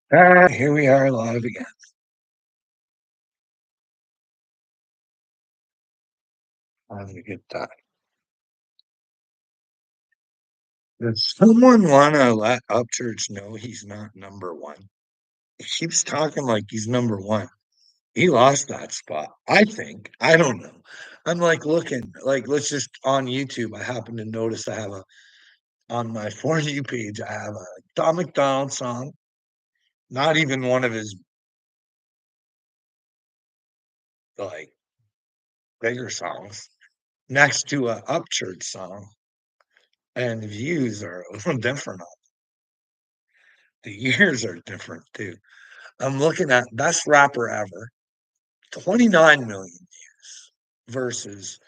Here we are live again. Having a good time. Does someone want to let Upchurch know he's not number one? He keeps talking like he's number one. He lost that spot, I think. I don't know. I'm like looking, like, let's just on YouTube. I happen to notice I have on my For You page, I have a Tom McDonald song, not even one of his like bigger songs, next to a Upchurch song. And the views are a little different. The years are different too. I'm looking at best rapper ever, 29 million views versus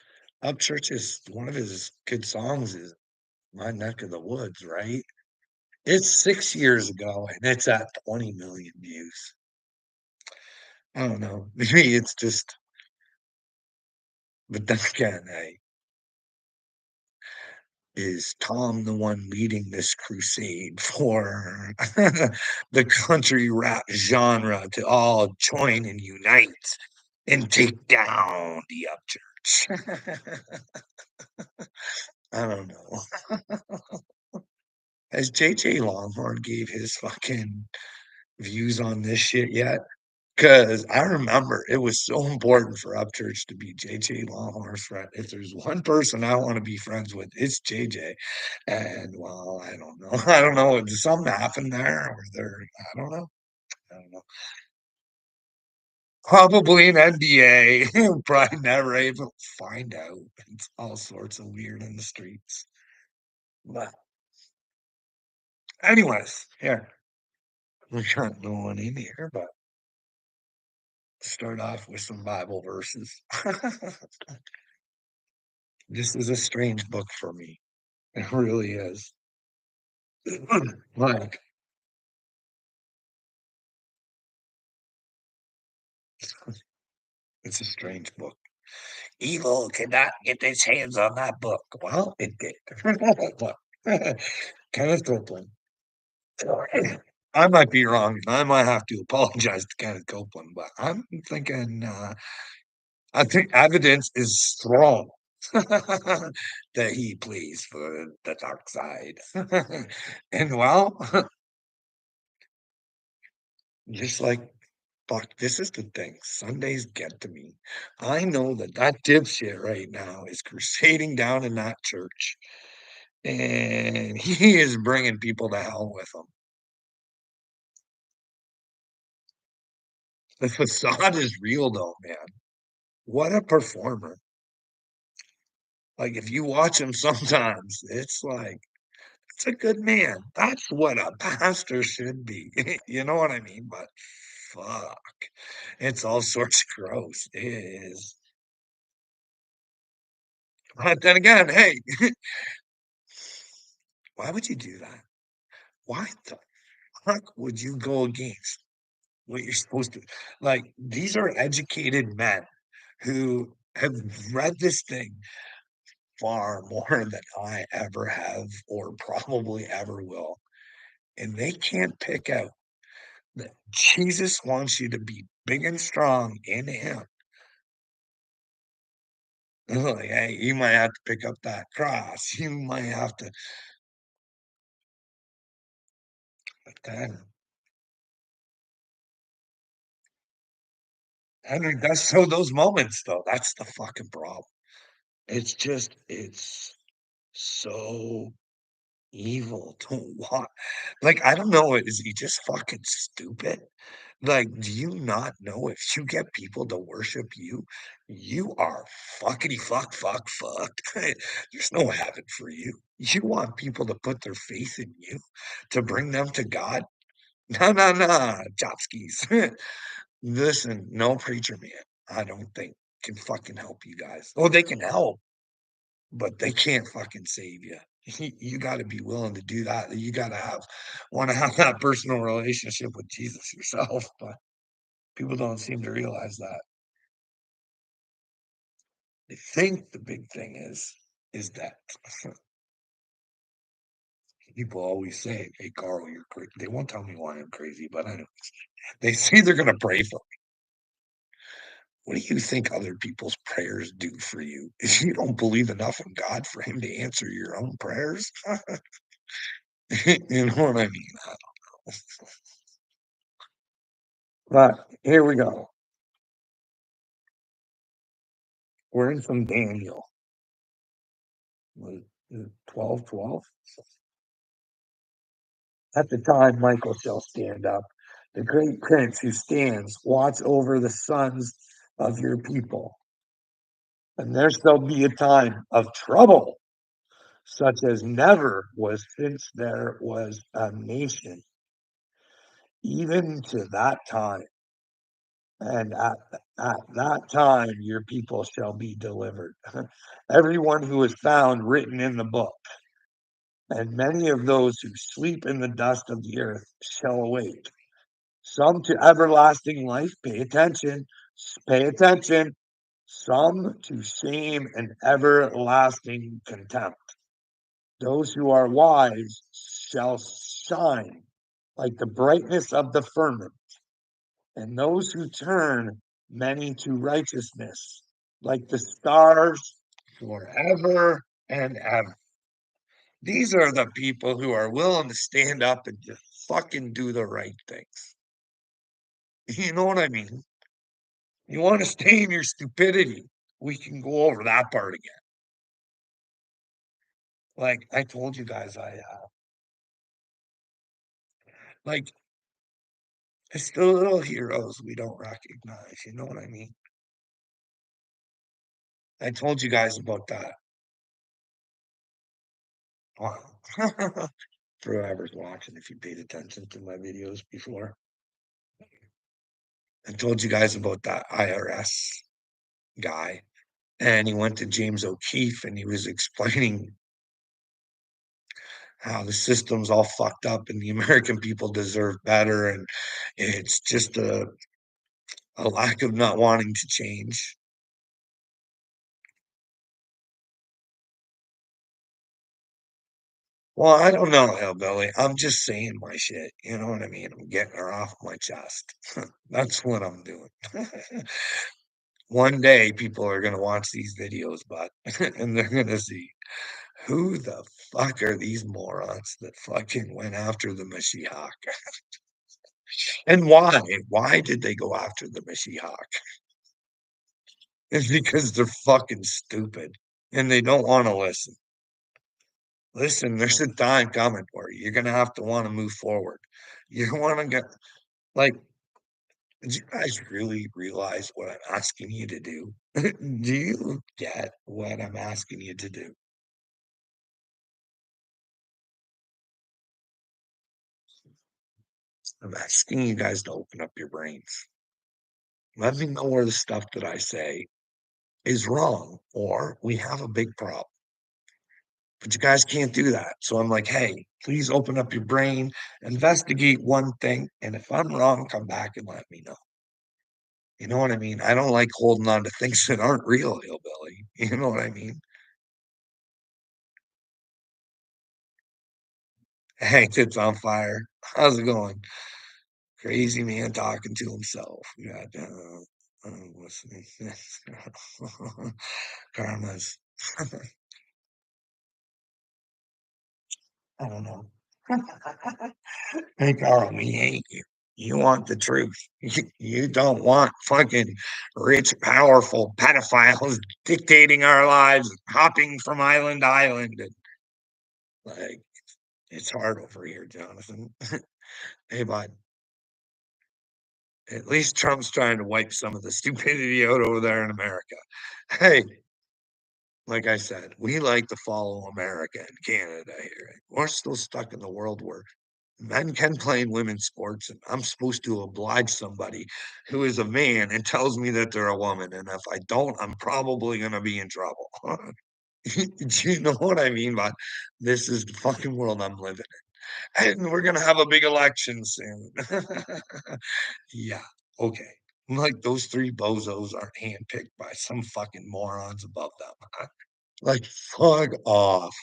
Upchurch's one of his good songs is My Neck of the Woods, right? It's 6 years ago and it's at 20 million views. I don't know. Maybe it's just, but then again, hey, is Tom the one leading this crusade for the country rap genre to all join and unite and take down the Upchurch? I don't know. Has JJ Longhorn gave his fucking views on this shit yet? Because I remember it was so important for Upchurch to be JJ Longhorn's friend. If there's one person I want to be friends with, it's JJ. And well, I don't know. I don't know. Did something happen there? Or there? I don't know. I don't know. Probably an NDA. Probably never able to find out. It's all sorts of weird in the streets. But anyways, here. We got no one in here, but start off with some Bible verses. This is a strange book for me. It really is. Like, it's a strange book. Evil cannot get its hands on that book. Well, it did. But Kenneth Copeland. I might be wrong. I might have to apologize to Kenneth Copeland, but I'm thinking I think evidence is strong that he plays for the dark side. And well, just like fuck, this is the thing. Sundays get to me. I know that that dipshit right now is crusading down in that church, and he is bringing people to hell with him. The facade is real, though, man. What a performer! Like if you watch him sometimes, it's like it's a good man. That's what a pastor should be. You know what I mean? But fuck, it's all sorts of gross. It is. But then again, hey, why would you do that? Why the fuck would you go against what you're supposed to? Like, these are educated men who have read this thing far more than I ever have or probably ever will. And they can't pick out that Jesus wants you to be big and strong in Him. Like, hey, you might have to pick up that cross. You might have to. Then, Henry does show those moments, though. That's the fucking problem. It's so evil to watch. Like, I don't know, is he just fucking stupid? Like, do you not know if you get people to worship you, you are fuckity fucked. There's no heaven for you. You want people to put their faith in you to bring them to God? No, Chopskis. Listen, no preacher man, I don't think can fucking help you guys. Oh, they can help, but they can't fucking save you. You got to be willing to do that. You got to want to have that personal relationship with Jesus yourself. But people don't seem to realize that. They think the big thing is that People always say, "Hey, Carl, you're crazy." They won't tell me why I'm crazy, but I know they say they're gonna pray for me. What do you think other people's prayers do for you? If you don't believe enough in God for Him to answer your own prayers, you know what I mean? I don't know. But here we go. We're in some Daniel. What, 12:12. At the time, Michael shall stand up, the great prince who stands, watch over the sons of your people. And there shall be a time of trouble, such as never was since there was a nation, even to that time. And at that time, your people shall be delivered. Everyone who is found written in the book, and many of those who sleep in the dust of the earth shall awake. Some to everlasting life, pay attention, pay attention. Some to shame and everlasting contempt. Those who are wise shall shine like the brightness of the firmament, and those who turn many to righteousness like the stars forever and ever. These are the people who are willing to stand up and just fucking do the right things. You know what I mean? You want to stay in your stupidity. We can go over that part again. Like I told you guys, like it's the little heroes we don't recognize. You know what I mean? I told you guys about that. Wow. For whoever's watching, if you paid attention to my videos before, I told you guys about that IRS guy. And he went to James O'Keefe and he was explaining how the system's all fucked up and the American people deserve better. And it's just a lack of not wanting to change. Well, I don't know, Hillbilly. I'm just saying my shit. You know what I mean? I'm getting her off my chest. That's what I'm doing. One day people are going to watch these videos, but and they're going to see who the fuck are these morons that fucking went after the Mashiach? And why? Why did they go after the Mashiach? It's because they're fucking stupid and they don't want to listen. Listen, there's a time coming for you. You're gonna have to want to move forward. You want to get like, do you guys really realize what I'm asking you to do? Do you get what I'm asking you to do? I'm asking you guys to open up your brains. Let me know where the stuff that I say is wrong or we have a big problem. But you guys can't do that. So I'm like, hey, please open up your brain, investigate one thing, and if I'm wrong, come back and let me know. You know what I mean? I don't like holding on to things that aren't real, hillbilly. You know what I mean? Hey, tits on fire. How's it going? Crazy man talking to himself. Yeah, what's Karma's. I don't know. Hey, Carl, we hate you. You want the truth. You don't want fucking rich, powerful pedophiles dictating our lives, hopping from island to island. And, like, it's hard over here, Jonathan. Hey, bud, at least Trump's trying to wipe some of the stupidity out over there in America. Hey, like I said, we like to follow America and Canada here. We're still stuck in the world where men can play in women's sports, and I'm supposed to oblige somebody who is a man and tells me that they're a woman. And if I don't, I'm probably going to be in trouble. Do you know what I mean? But this is the fucking world I'm living in. And we're going to have a big election soon. Yeah. Okay. Like those three bozos aren't handpicked by some fucking morons above them. Like, fuck off.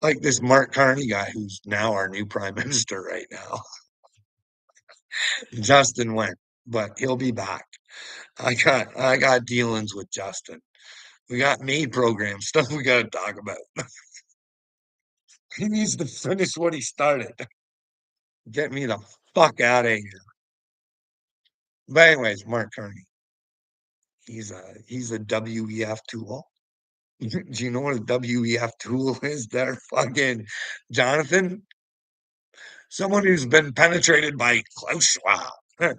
Like this Mark Carney guy who's now our new prime minister right now. Justin went, but he'll be back. I got dealings with Justin. We got made program stuff we gotta talk about. He needs to finish what he started. Get me the fuck out of here. But anyways, Mark Carney, he's a WEF tool. Do you know what a WEF tool is there? Fucking Jonathan, someone who's been penetrated by Klaus Schwab.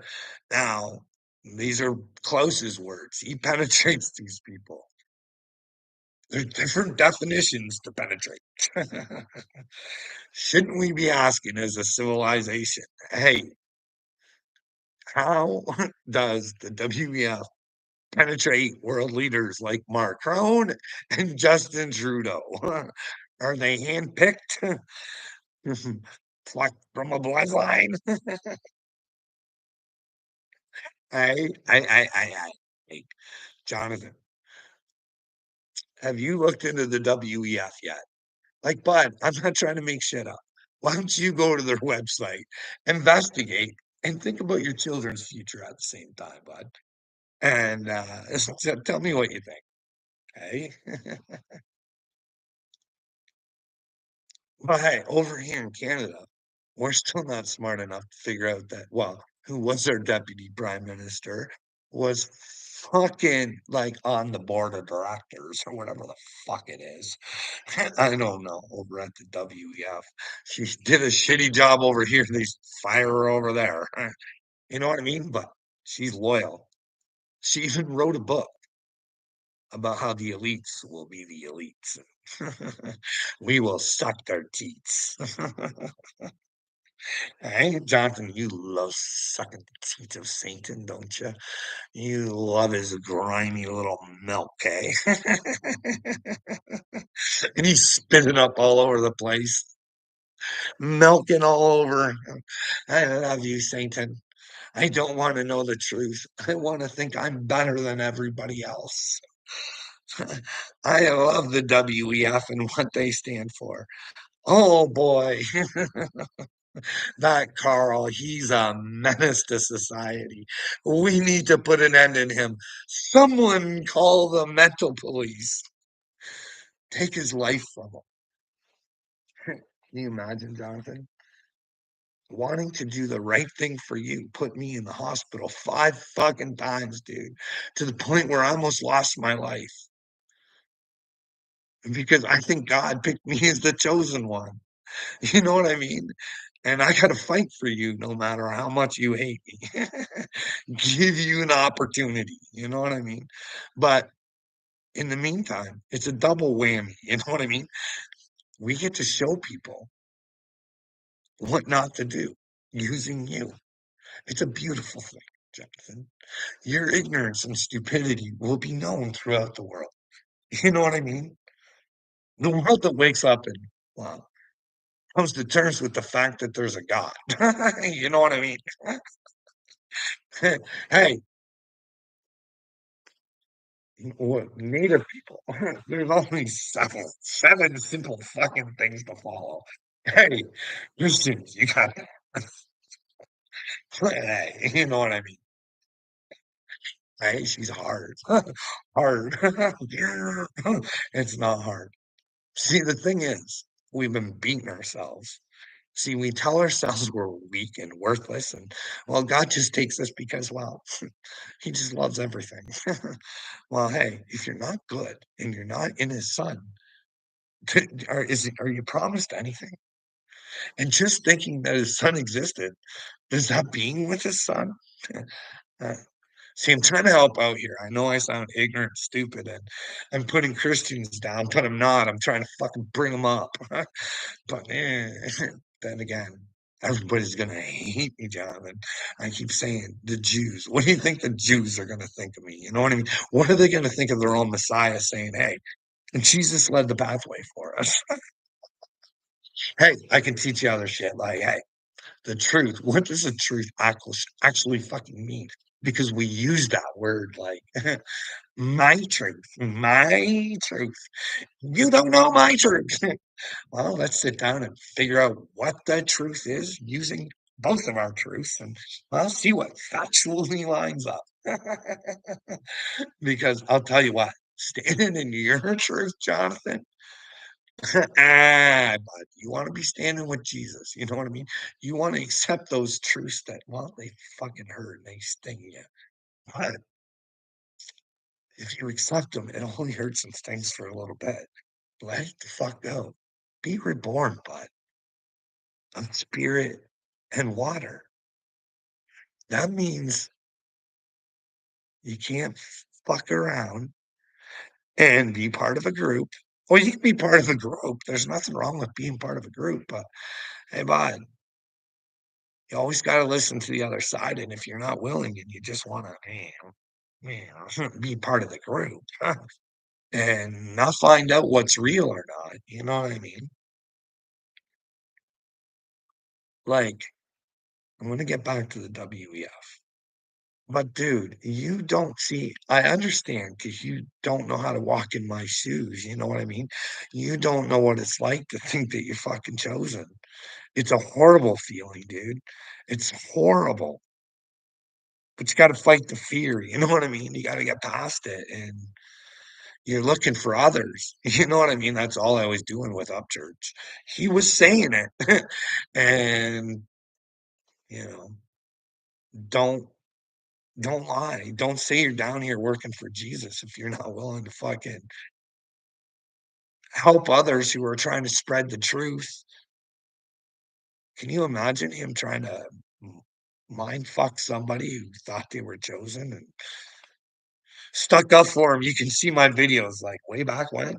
Now, these are Klaus's words. He penetrates these people. There's different definitions to penetrate. Shouldn't we be asking as a civilization, hey, how does the WEF penetrate world leaders like Macron and Justin Trudeau? Are they handpicked? Plucked from a bloodline? Hey, Jonathan, have you looked into the WEF yet? Like, bud, I'm not trying to make shit up. Why don't you go to their website, investigate, and think about your children's future at the same time, bud? And so tell me what you think. Okay. But hey, over here in Canada, we're still not smart enough to figure out that, well, who was our deputy prime minister was fucking like on the board of directors or whatever the fuck it is. I don't know over at the WEF. She did a shitty job over here. They fire her over there. You know what I mean? But she's loyal. She even wrote a book about how the elites will be the elites. We will suck their teats. Hey, Jonathan, you love sucking the teats of Satan, don't you? You love his grimy little milk, eh? And he's spitting up all over the place, milking all over. I love you, Satan. I don't want to know the truth. I want to think I'm better than everybody else. I love the WEF and what they stand for. Oh boy, that Carl, he's a menace to society. We need to put an end in him. Someone call the mental police. Take his life from him. Can you imagine, Jonathan? Wanting to do the right thing for you put me in the hospital 5 fucking times, dude, to the point where I almost lost my life because I think God picked me as the chosen one. You know what I mean? And I got to fight for you no matter how much you hate me. Give you an opportunity. You know what I mean? But in the meantime, it's a double whammy. You know what I mean? We get to show people what not to do using you. It's a beautiful thing, Jonathan. Your ignorance and stupidity will be known throughout the world. You know what I mean? The world that wakes up and, well, comes to terms with the fact that there's a God. You know what I mean? Hey, what native people? There's only seven simple fucking things to follow. Hey, Christians, you got hey, you know what I mean? Hey, she's hard. Hard. It's not hard. See, the thing is, we've been beating ourselves. See, we tell ourselves we're weak and worthless, and well, God just takes us because, well, He just loves everything. Well, hey, if you're not good and you're not in His Son, are you promised anything? And just thinking that His Son existed, does that being with His Son? Uh, See, I'm trying to help out here. I know I sound ignorant, stupid, and I'm putting Christians down, but I'm not. I'm trying to fucking bring them up. But then again, everybody's gonna hate me, Jonathan. I keep saying the Jews. What do you think the Jews are gonna think of me? You know what I mean? What are they gonna think of their own Messiah saying, "Hey, Jesus led the pathway for us. Hey, I can teach you other shit. Like, hey, the truth. What does the truth actually fucking mean? because we use that word like my truth, my truth. You don't know my truth. Well, let's sit down and figure out what the truth is using both of our truths and well, see what factually lines up. Because I'll tell you what, standing in your truth, Jonathan, but you want to be standing with Jesus. You know what I mean? You want to accept those truths that, well, they fucking hurt and they sting you. But if you accept them, it only hurts and stings for a little bit. Let it the fuck go. Be reborn, bud, of spirit and water. That means you can't fuck around and be part of a group. Or you can be part of a group. There's nothing wrong with being part of a group, but hey, bud, you always got to listen to the other side. And if you're not willing and you just want to, be part of the group and not find out what's real or not, you know what I mean? Like, I'm going to get back to the WEF. But dude, you don't see, I understand because you don't know how to walk in my shoes. You know what I mean? You don't know what it's like to think that you're fucking chosen. It's a horrible feeling, dude. It's horrible. But you got to fight the fear. You know what I mean? You got to get past it. And you're looking for others. You know what I mean? That's all I was doing with Upchurch. He was saying it. And, you know, don't don't lie. Don't say you're down here working for Jesus if you're not willing to fucking help others who are trying to spread the truth. Can you imagine him trying to mind fuck somebody who thought they were chosen and stuck up for him? You can see my videos like way back when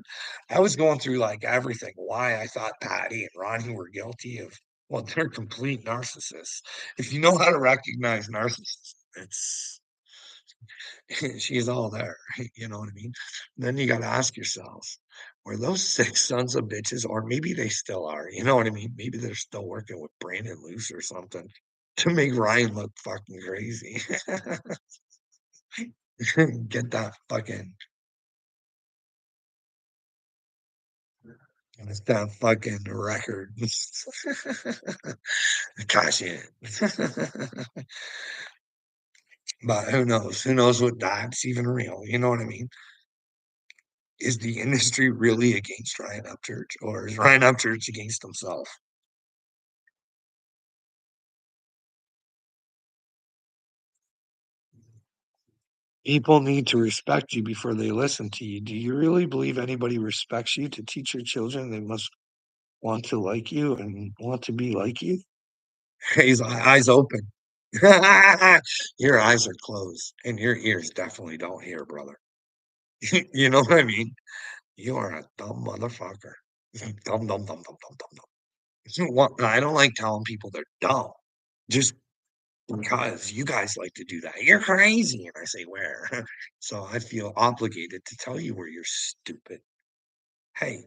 I was going through like everything. Why I thought Patty and Ronnie were guilty of, well, they're complete narcissists. If you know how to recognize narcissists, it's she's all there. You know what I mean? Then you got to ask yourselves, were those six sons of bitches, or maybe they still are? You know what I mean? Maybe they're still working with Brandon Luce or something to make Ryan look fucking crazy. Get that fucking record. Gosh, yeah. But who knows? Who knows what that's even real? You know what I mean? Is the industry really against Ryan Upchurch, or is Ryan Upchurch against himself? People need to respect you before they listen to you. Do you really believe anybody respects you to teach your children they must want to like you and want to be like you? His eyes open. Your eyes are closed and your ears definitely don't hear, brother. You know what I mean? You are a dumb motherfucker. Dumb, dumb, dumb, dumb, dumb, dumb, dumb. I don't like telling people they're dumb just because you guys like to do that. You're crazy. And I say, where? So I feel obligated to tell you where you're stupid. Hey,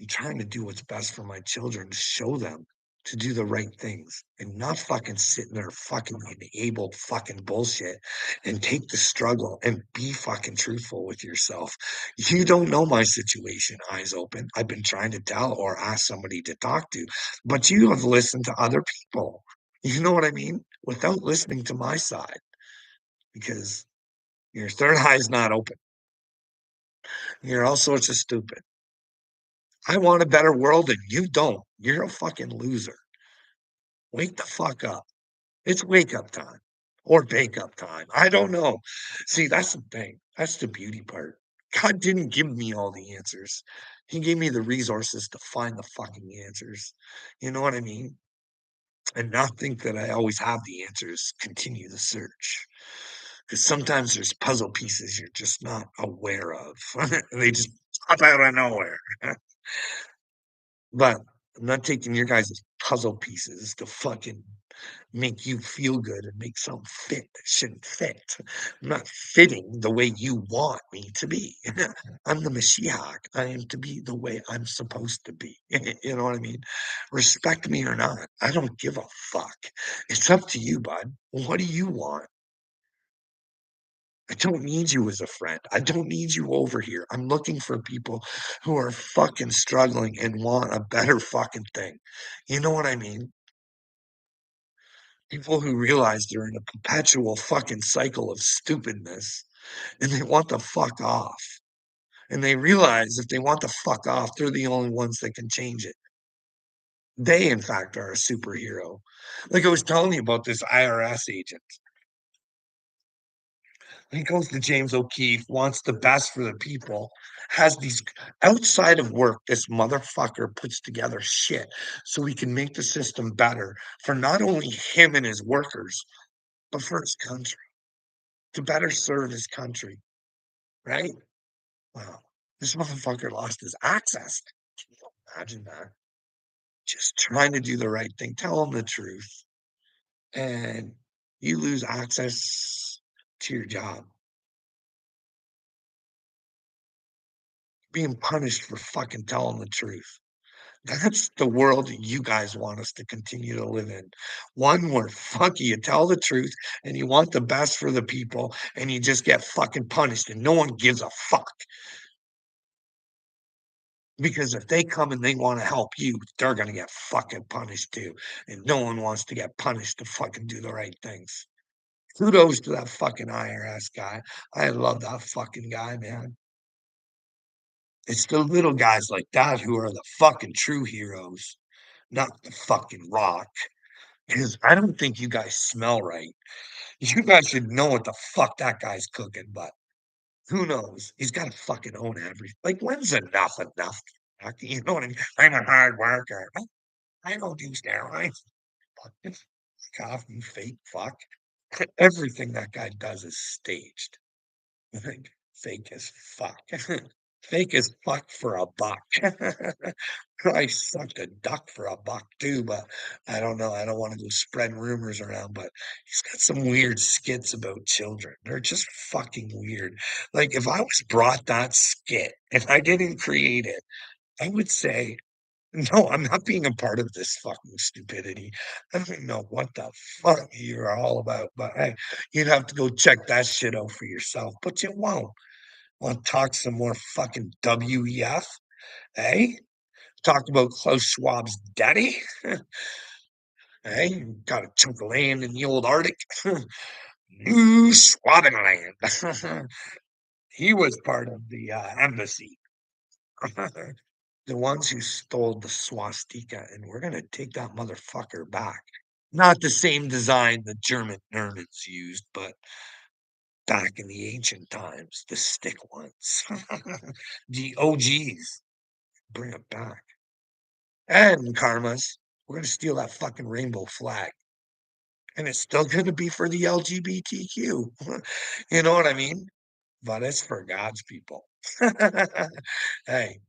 I'm trying to do what's best for my children to show them to do the right things and not fucking sit in their fucking enabled fucking bullshit and take the struggle and be fucking truthful with yourself. You don't know my situation, eyes open. I've been trying to tell or ask somebody to talk to, but you have listened to other people. You know what I mean? Without listening to my side because your third eye's not open. You're all sorts of stupid. I want a better world and you don't. You're a fucking loser. Wake the fuck up. It's wake up time or bake up time. I don't know. See, that's the thing. That's the beauty part. God didn't give me all the answers. He gave me the resources to find the fucking answers. You know what I mean? And not think that I always have the answers. Continue the search. Because sometimes there's puzzle pieces you're just not aware of. They just pop out of nowhere. But I'm not taking your guys' puzzle pieces to fucking make you feel good and make something fit that shouldn't fit. I'm not fitting the way you want me to be. I'm the Mashiach. I am to be the way I'm supposed to be. You know what I mean? Respect me or not. I don't give a fuck. It's up to you, bud. What do you want? I don't need you as a friend. I don't need you over here. I'm looking for people who are fucking struggling and want a better fucking thing. You know what I mean? People who realize they're in a perpetual fucking cycle of stupidness and they want to fuck off. And they realize if they want to fuck off, they're the only ones that can change it. They, in fact, are a superhero. Like I was telling you about this IRS agent. He goes to James O'Keefe, wants the best for the people, has these outside of work, this motherfucker puts together shit so he can make the system better for not only him and his workers, but for his country, to better serve his country, right? Wow. This motherfucker lost his access. Can you imagine that? Just trying to do the right thing, tell him the truth, and you lose access to your job, being punished for fucking telling the truth. That's the world that you guys want us to continue to live in. One where fuck you tell the truth and you want the best for the people and you just get fucking punished and no one gives a fuck. Because if they come and they want to help you, they're gonna get fucking punished too. And no one wants to get punished to fucking do the right things. Kudos to that fucking IRS guy. I love that fucking guy, man. It's the little guys like that who are the fucking true heroes, not the fucking rock. Because I don't think you guys smell right. You guys should know what the fuck that guy's cooking, but who knows? He's got to fucking own everything. Like, when's enough enough? Fuck, you know what I mean? I'm a hard worker. I don't do steroids. Fucking fuck off, you fake fuck. Everything that guy does is staged. Like, fake as fuck. Fake as fuck for a buck. I sucked a duck for a buck too, but I don't know. I don't want to go spread rumors around, but he's got some weird skits about children. They're just fucking weird. Like if I was brought that skit and I didn't create it, I would say, no, I'm not being a part of this fucking stupidity. I don't know what the fuck you're all about, but hey, you'd have to go check that shit out for yourself, but you won't. Want to talk some more fucking WEF? Eh? Talk about Klaus Schwab's daddy? Eh? Got a chunk of land in the old Arctic? New Schwabenland. He was part of the embassy. The ones who stole the swastika, and we're going to take that motherfucker back. Not the same design the German Germans used, but back in the ancient times, the stick ones. The OGs. Bring it back. And karmas, we're gonna steal that fucking rainbow flag. And it's still gonna be for the LGBTQ. You know what I mean? But it's for God's people. Hey,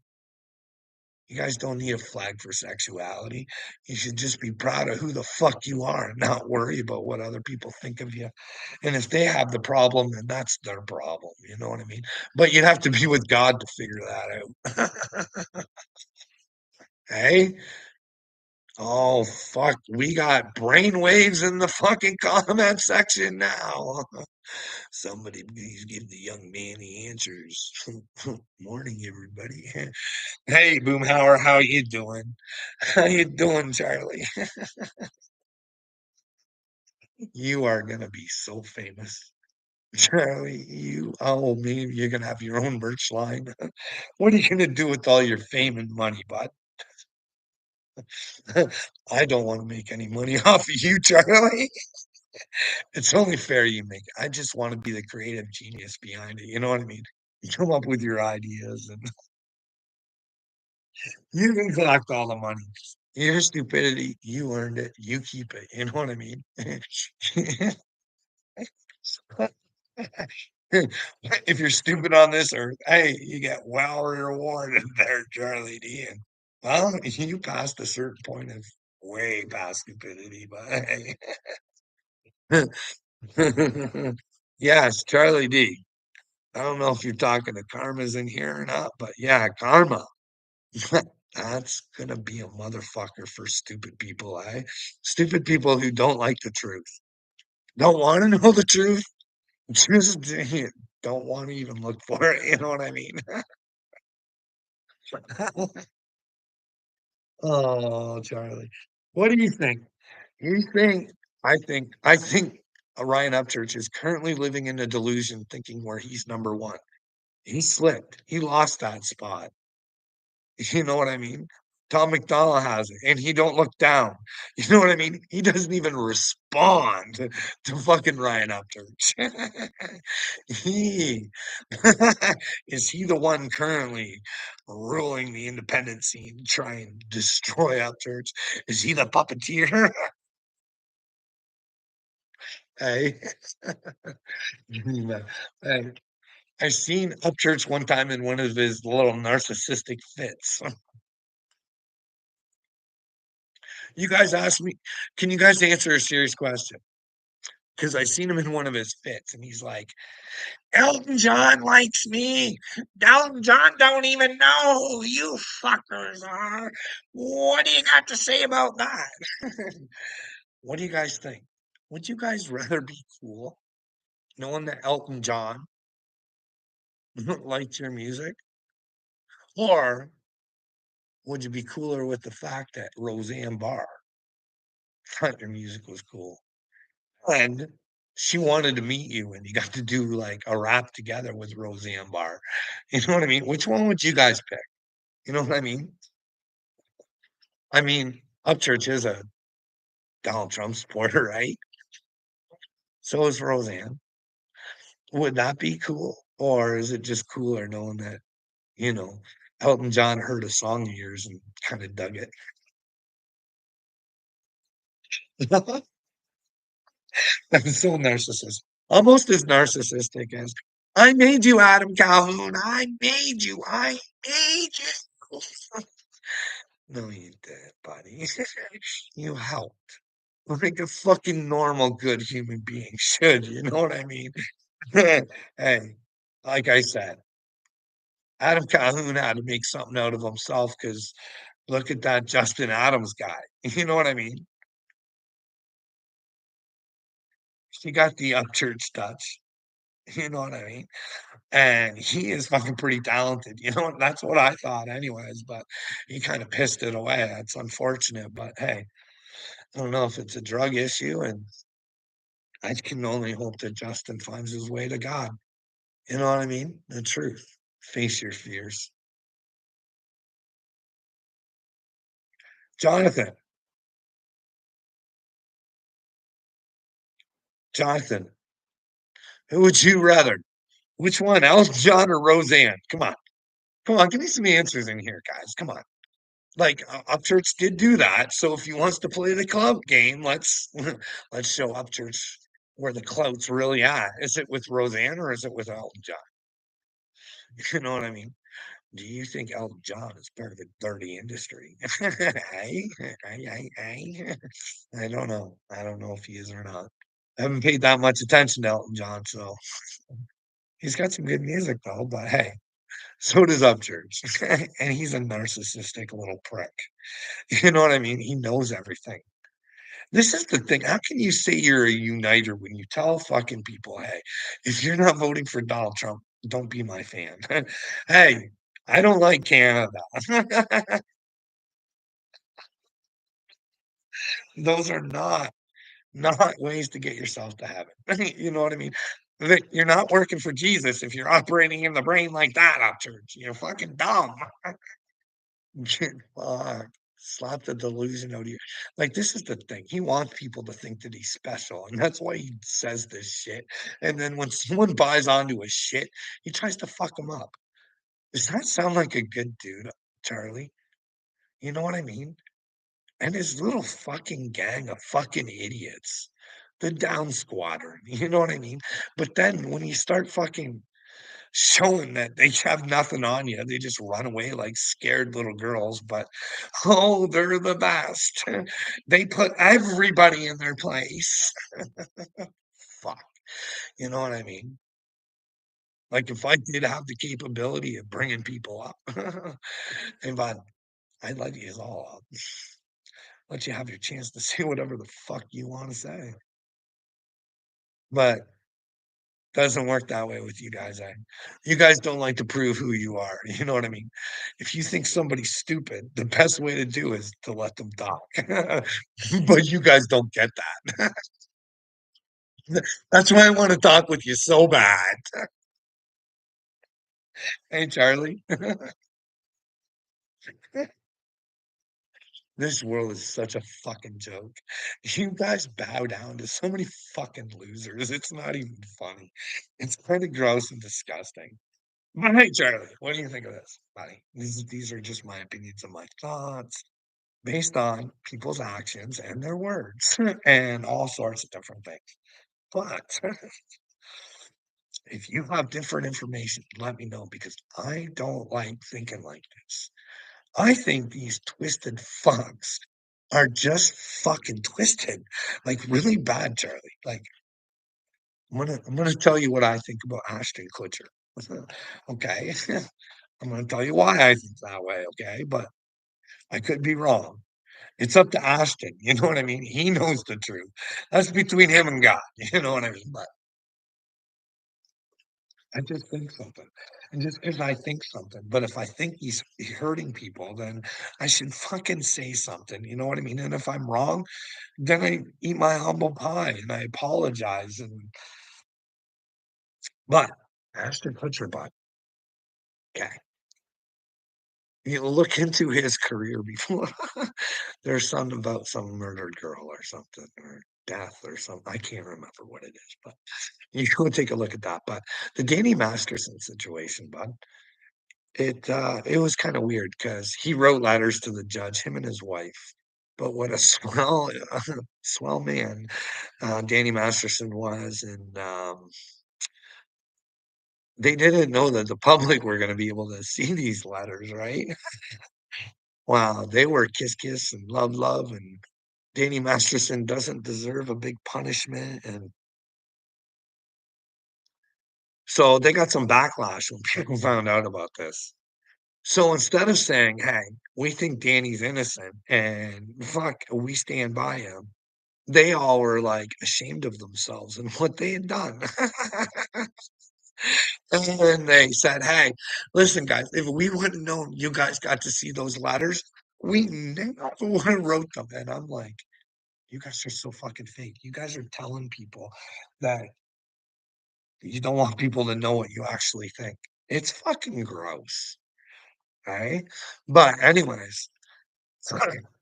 you guys don't need a flag for sexuality. You should just be proud of who the fuck you are and not worry about what other people think of you. And if they have the problem, then that's their problem. You know what I mean? But you'd have to be with God to figure that out. Hey? Oh, fuck. We got brainwaves in the fucking comment section now. Somebody please give the young man the answers. Morning, everybody. Hey, Boomhauer, how you doing? How you doing, Charlie? You are gonna be so famous. Charlie, oh, maybe you're gonna have your own merch line. What are you gonna do with all your fame and money, bud? I don't want to make any money off of you, Charlie. It's only fair you make it. I just want to be the creative genius behind it. You know what I mean? You come up with your ideas and you can collect all the money. Your stupidity, you earned it. You keep it. You know what I mean? If you're stupid on this earth, hey, you get well rewarded there, Charlie D. And well, you passed a certain point of way past stupidity, but hey. Yes, Charlie D. I don't know if you're talking to Karma's in here or not, but yeah, Karma. That's gonna be a motherfucker for stupid people, eh? Stupid people who don't like the truth. Don't want to know the truth. Just don't wanna even look for it, you know what I mean? Oh, Charlie. What do you think? You think I think Ryan Upchurch is currently living in a delusion thinking where he's number 1. He slipped. He lost that spot. You know what I mean? Tom McDonald has it, and he don't look down. You know what I mean? He doesn't even respond to fucking Ryan Upchurch. He is he the one currently ruling the independent scene, to try and destroy Upchurch? Is he the puppeteer? Hey, hey, I seen Upchurch one time in one of his little narcissistic fits. You guys asked me, can you guys answer a serious question? Because I seen him in one of his fits, and he's like, Elton John likes me. Elton John don't even know who you fuckers are. What do you got to say about that? What do you guys think? Would you guys rather be cool knowing that Elton John liked your music? Or would you be cooler with the fact that Roseanne Barr thought your music was cool? And she wanted to meet you and you got to do like a rap together with Roseanne Barr. You know what I mean? Which one would you guys pick? You know what I mean? I mean, Upchurch is a Donald Trump supporter, right? So is Roseanne. Would that be cool? Or is it just cooler knowing that, you know, Elton John heard a song of yours and kind of dug it? I'm so narcissistic. Almost as narcissistic as I made you, Adam Calhoun. I made you. I made you. No, you did, buddy. You helped. Like a fucking normal, good human being should. You know what I mean? Hey, like I said, Adam Calhoun had to make something out of himself because look at that Justin Adams guy. You know what I mean? He got the Upchurch touch. You know what I mean? And he is fucking pretty talented. You know, that's what I thought, anyways. But he kind of pissed it away. That's unfortunate. But hey, I don't know if it's a drug issue, and I can only hope that Justin finds his way to God. You know what I mean? The truth. Face your fears. Jonathan, Jonathan, who would you rather? Which one, Elton John or Roseanne? Come on, give me some answers in here, guys. Come on. Like Upchurch did do that, so if he wants to play the clout game, let's let's show Upchurch where the clout's really at. Is it with Roseanne or is it with Elton John? You know what I mean? Do you think Elton John is part of a dirty industry? Hey, hey. I don't know. I don't know if he is or not. I haven't paid that much attention to Elton John, so he's got some good music though. But hey, so does Upchurch, and he's a narcissistic little prick. You know what I mean? He knows everything. This is the thing. How can you say you're a uniter when you tell fucking people, hey, if you're not voting for Donald Trump, don't be my fan. Hey, I don't like Canada. Those are not ways to get yourself to heaven. You know what I mean? You're not working for Jesus if you're operating in the brain like that, up church. You're fucking dumb. Fuck. Slap the delusion out of you. Like, this is the thing. He wants people to think that he's special, and that's why he says this shit. And then when someone buys onto his shit, he tries to fuck them up. Does that sound like a good dude, Charlie? You know what I mean? And his little fucking gang of fucking idiots. The down squadron. You know what I mean? But then when you start fucking showing that they have nothing on you. They just run away like scared little girls, but oh, they're the best. They put everybody in their place. Fuck. You know what I mean? Like if I did have the capability of bringing people up, and but I'd let you all up. Let you have your chance to say whatever the fuck you want to say. But Doesn't work that way with you guys, eh? You guys don't like to prove who you are, you know what I mean? If you think somebody's stupid, the best way to do is to let them talk. But you guys don't get that. That's why I wanna talk with you so bad. Hey, Charlie. This world is such a fucking joke. You guys bow down to so many fucking losers, it's not even funny. It's kinda gross and disgusting. But hey, Charlie, what do you think of this, buddy? These are just my opinions and my thoughts based on people's actions and their words and all sorts of different things. But if you have different information, let me know because I don't like thinking like this. I think these twisted fucks are just fucking twisted, like really bad, Charlie. Like I'm gonna tell you what I think about Ashton Kutcher. Okay. I'm gonna tell you why I think that way, okay? But I could be wrong. It's up to Ashton, you know what I mean? He knows the truth. That's between him and God, you know what I mean? But I just think something. And just because I think something, but if I think he's hurting people, then I should fucking say something, you know what I mean? And if I'm wrong, then I eat my humble pie and I apologize. But Ashton Kutcher, but okay. You look into his career before. There's something about some murdered girl or something, or death or something. I can't remember what it is, but you go take a look at that. But the Danny Masterson situation, bud, it was kind of weird because he wrote letters to the judge, him and his wife. But what a swell, swell man Danny Masterson was, and they didn't know that the public were going to be able to see these letters, right? Wow, they were kiss kiss and love love, and Danny Masterson doesn't deserve a big punishment, and so they got some backlash when people found out about this. So instead of saying, "Hey, we think Danny's innocent and fuck, we stand by him," they all were like ashamed of themselves and what they had done. And then they said, "Hey, listen, guys, if we wouldn't known you guys got to see those letters, we never would have wrote them." And I'm like, you guys are so fucking fake. You guys are telling people that you don't want people to know what you actually think. It's fucking gross, right? But anyways,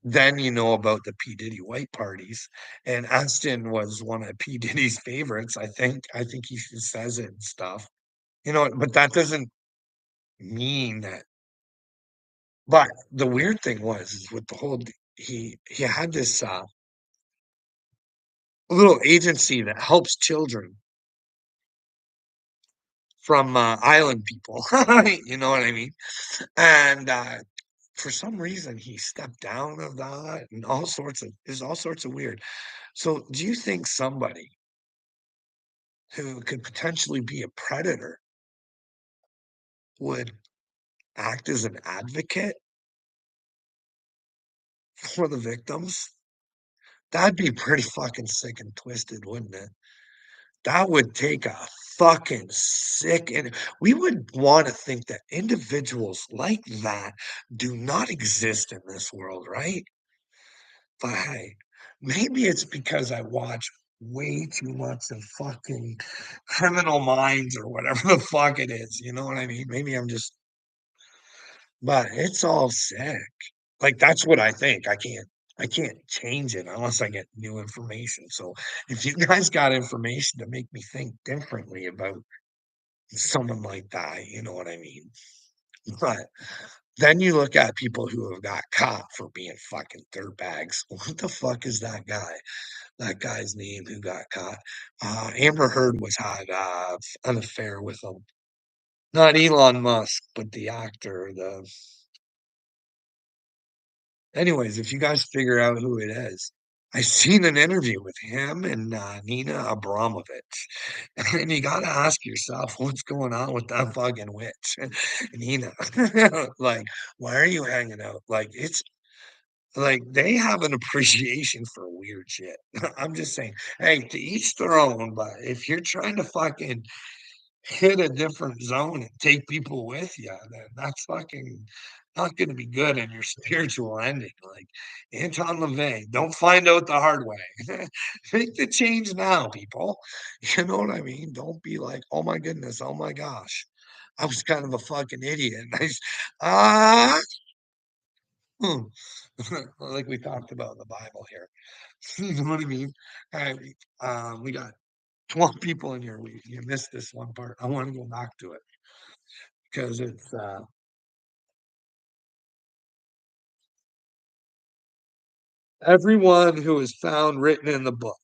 then you know about the P. Diddy white parties, and Aston was one of P. Diddy's favorites. I think he says it and stuff. You know, but that doesn't mean that. But the weird thing was is with the whole he had this little agency that helps children from island people. You know what I mean? And for some reason, he stepped down of that, and all sorts of weird. So, do you think somebody who could potentially be a predator would act as an advocate for the victims? That'd be pretty fucking sick and twisted, wouldn't it? That would take a fucking sick and we would wanna think that individuals like that do not exist in this world, right? But hey, maybe it's because I watch way too much of fucking Criminal Minds or whatever the fuck it is, you know what I mean? Maybe I'm just but it's all sick. Like, that's what I think. I can't change it unless I get new information. So, if you guys got information to make me think differently about someone like that, you know what I mean? But then you look at people who have got caught for being fucking dirtbags. What the fuck is that guy? That guy's name who got caught. Amber Heard was had an affair with him. Not Elon Musk, but the actor. The anyways, if you guys figure out who it is, I seen an interview with him and Nina Abramovich, and you gotta ask yourself what's going on with that fucking witch, Nina. Like, why are you hanging out? Like, it's Like, they have an appreciation for weird shit. I'm just saying, hey, to each their own, but if you're trying to fucking hit a different zone and take people with you, then that's fucking not gonna be good in your spiritual ending. Like Anton LaVey, don't find out the hard way. Make the change now, people. You know what I mean? Don't be like, oh my goodness, oh my gosh. I was kind of a fucking idiot. Ah, hmm. Like we talked about in the Bible here. You know what I mean? All right, we got 12 people in here. You missed this one part. I want to go back to it because it's everyone who is found written in the book,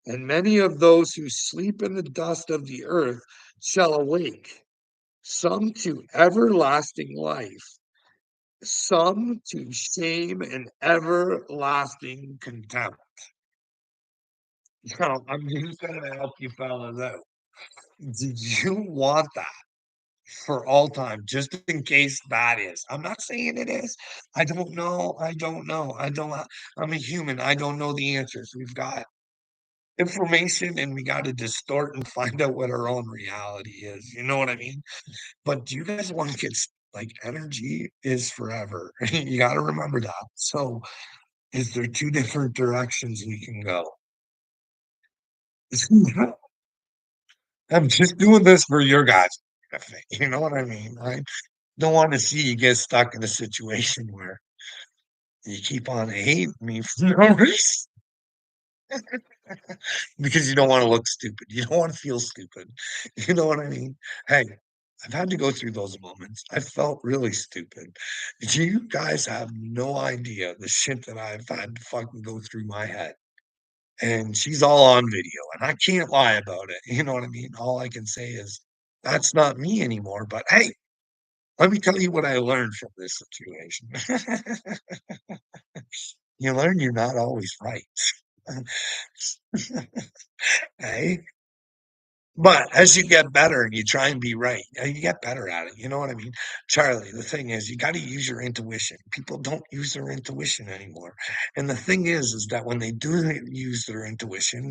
and many of those who sleep in the dust of the earth shall awake, some to everlasting life, some to shame and everlasting contempt. So I'm just gonna help you fellas out. Did you want that for all time, just in case that is? I'm not saying it is. I don't know. I don't know. I'm a human. I don't know the answers. We've got information and we got to distort and find out what our own reality is. You know what I mean? But do you guys want to get like energy is forever? You got to remember that. So, is there two different directions we can go? I'm just doing this for your guys' benefit. You know what I mean? I don't want to see you get stuck in a situation where you keep on hating me for no reason because you don't want to look stupid. You don't want to feel stupid. You know what I mean? Hey, I've had to go through those moments. I felt really stupid. You guys have no idea the shit that I've had to fucking go through my head. And she's all on video, and I can't lie about it. You know what I mean? All I can say is that's not me anymore. But hey, let me tell you what I learned from this situation. You learn you're not always right. Hey, but as you get better and you try and be right, you get better at it. You know what I mean? Charlie, the thing is, you got to use your intuition. People don't use their intuition anymore. And the thing is that when they do use their intuition,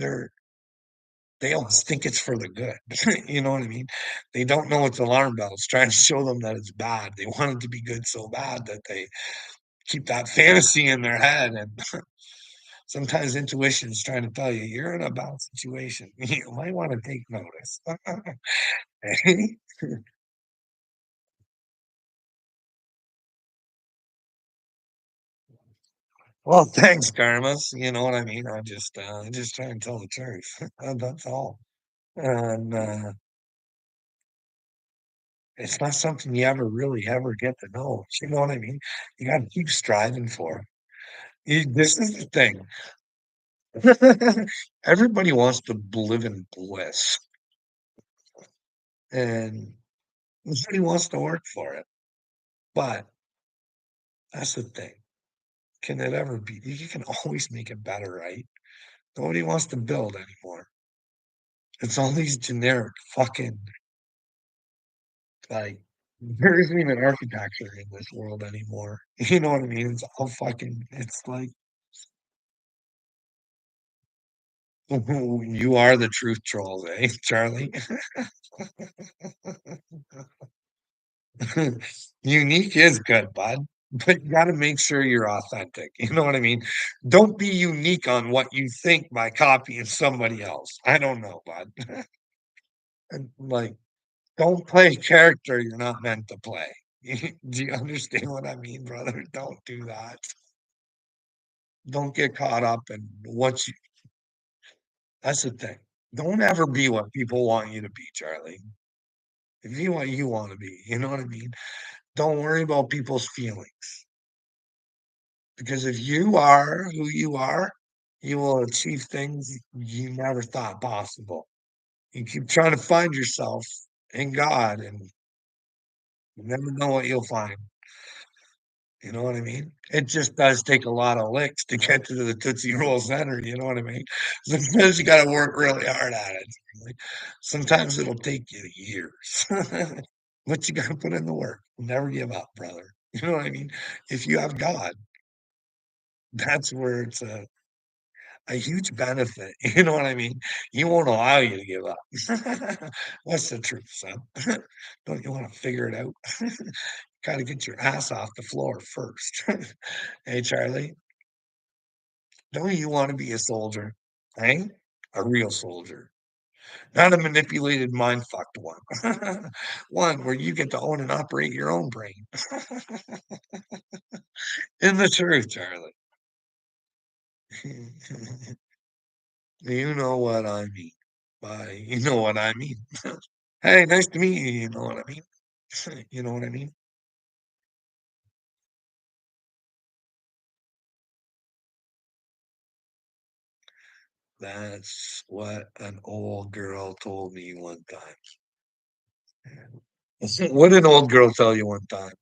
they almost think it's for the good. You know what I mean? They don't know it's alarm bells trying to show them that it's bad. They want it to be good so bad that they keep that fantasy in their head. And sometimes intuition is trying to tell you you're in a bad situation. You might want to take notice. Well, thanks, Karmas. You know what I mean? I just try and tell the truth. That's all. And it's not something you ever really ever get to know. You know what I mean? You got to keep striving for. This is the thing. Everybody wants to live in bliss, and nobody wants to work for it. But that's the thing. Can it ever be? You can always make it better, right? Nobody wants to build anymore. It's all these generic fucking like there isn't even architecture in this world anymore. You know what I mean? It's all fucking it's like you are the truth trolls, eh, Charlie? Unique is good, bud, but you gotta make sure you're authentic. You know what I mean? Don't be unique on what you think by copying somebody else. I don't know, bud. And, like, don't play a character you're not meant to play. Do you understand what I mean, brother? Don't do that. Don't get caught up in what you that's the thing. Don't ever be what people want you to be, Charlie. Be what you want to be. You know what I mean? Don't worry about people's feelings. Because if you are who you are, you will achieve things you never thought possible. You keep trying to find yourself in God, and you never know what you'll find. You know what I mean? It just does take a lot of licks to get to the Tootsie Roll Center. You know what I mean? Sometimes you got to work really hard at it. Like, sometimes it'll take you years, but you got to put in the work. Never give up, brother. You know what I mean? If you have God. That's where it's a huge benefit, you know what I mean? He won't allow you to give up. What's the truth, son? Don't you wanna figure it out? Gotta get your ass off the floor first. Hey, Charlie, don't you wanna be a soldier? Eh? A real soldier, not a manipulated, mind-fucked one. One where you get to own and operate your own brain. In the truth, Charlie. You know what I mean by you know what I mean. Hey, nice to meet you, you know what I mean? You know what I mean? That's what an old girl told me one time. What did an old girl tell you one time?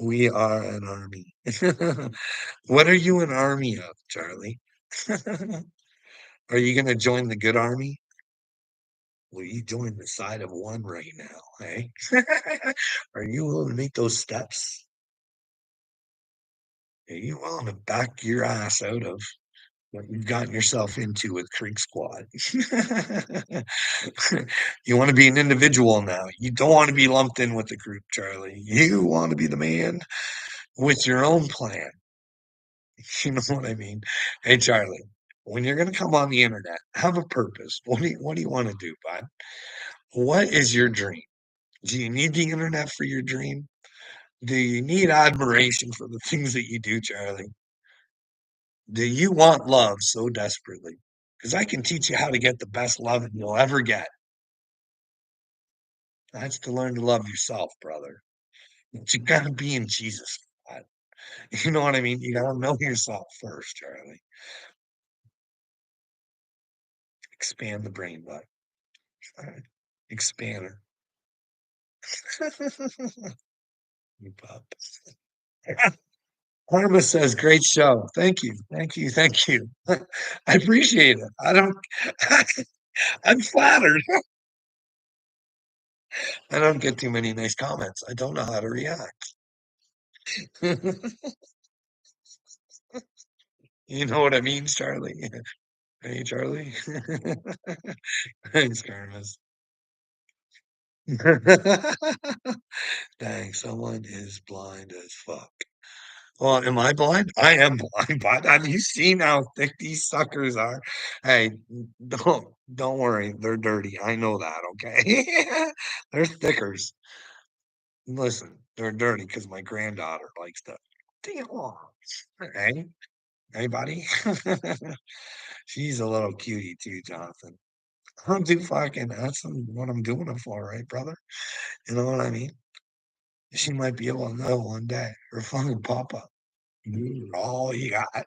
We are an army. What are you an army of, Charlie? Are you gonna join the good army? Will you join the side of one right now, hey? Are you willing to make those steps? Are you willing to back your ass out of what you've gotten yourself into with Creek Squad? You wanna be an individual now. You don't wanna be lumped in with the group, Charlie. You wanna be the man with your own plan. You know what I mean? Hey, Charlie, when you're gonna come on the internet, have a purpose. What do you wanna do, bud? What is your dream? Do you need the internet for your dream? Do you need admiration for the things that you do, Charlie? Do you want love so desperately? Because I can teach you how to get the best love that you'll ever get. That's to learn to love yourself, brother. But you gotta be in Jesus for that. You know what I mean? You gotta know yourself first, Charlie. Expand the brain, bud. Alright. Expander. You pup. Karma says, "Great show." Thank you, thank you, thank you. I appreciate it. I don't I'm flattered. I don't get too many nice comments. I don't know how to react. You know what I mean, Charlie? Hey, Charlie. Thanks, Karmas. Dang, someone is blind as fuck. Well, am I blind? I am blind, but have you seen how thick these suckers are? Hey, don't worry, they're dirty. I know that, okay? They're stickers. Listen, they're dirty because my granddaughter likes to damn. Hey, hey, buddy. She's a little cutie too, Jonathan. I'm too fucking that's what I'm doing it for, right, brother? You know what I mean? She might be able to know one day. Her fucking papa. You all you got.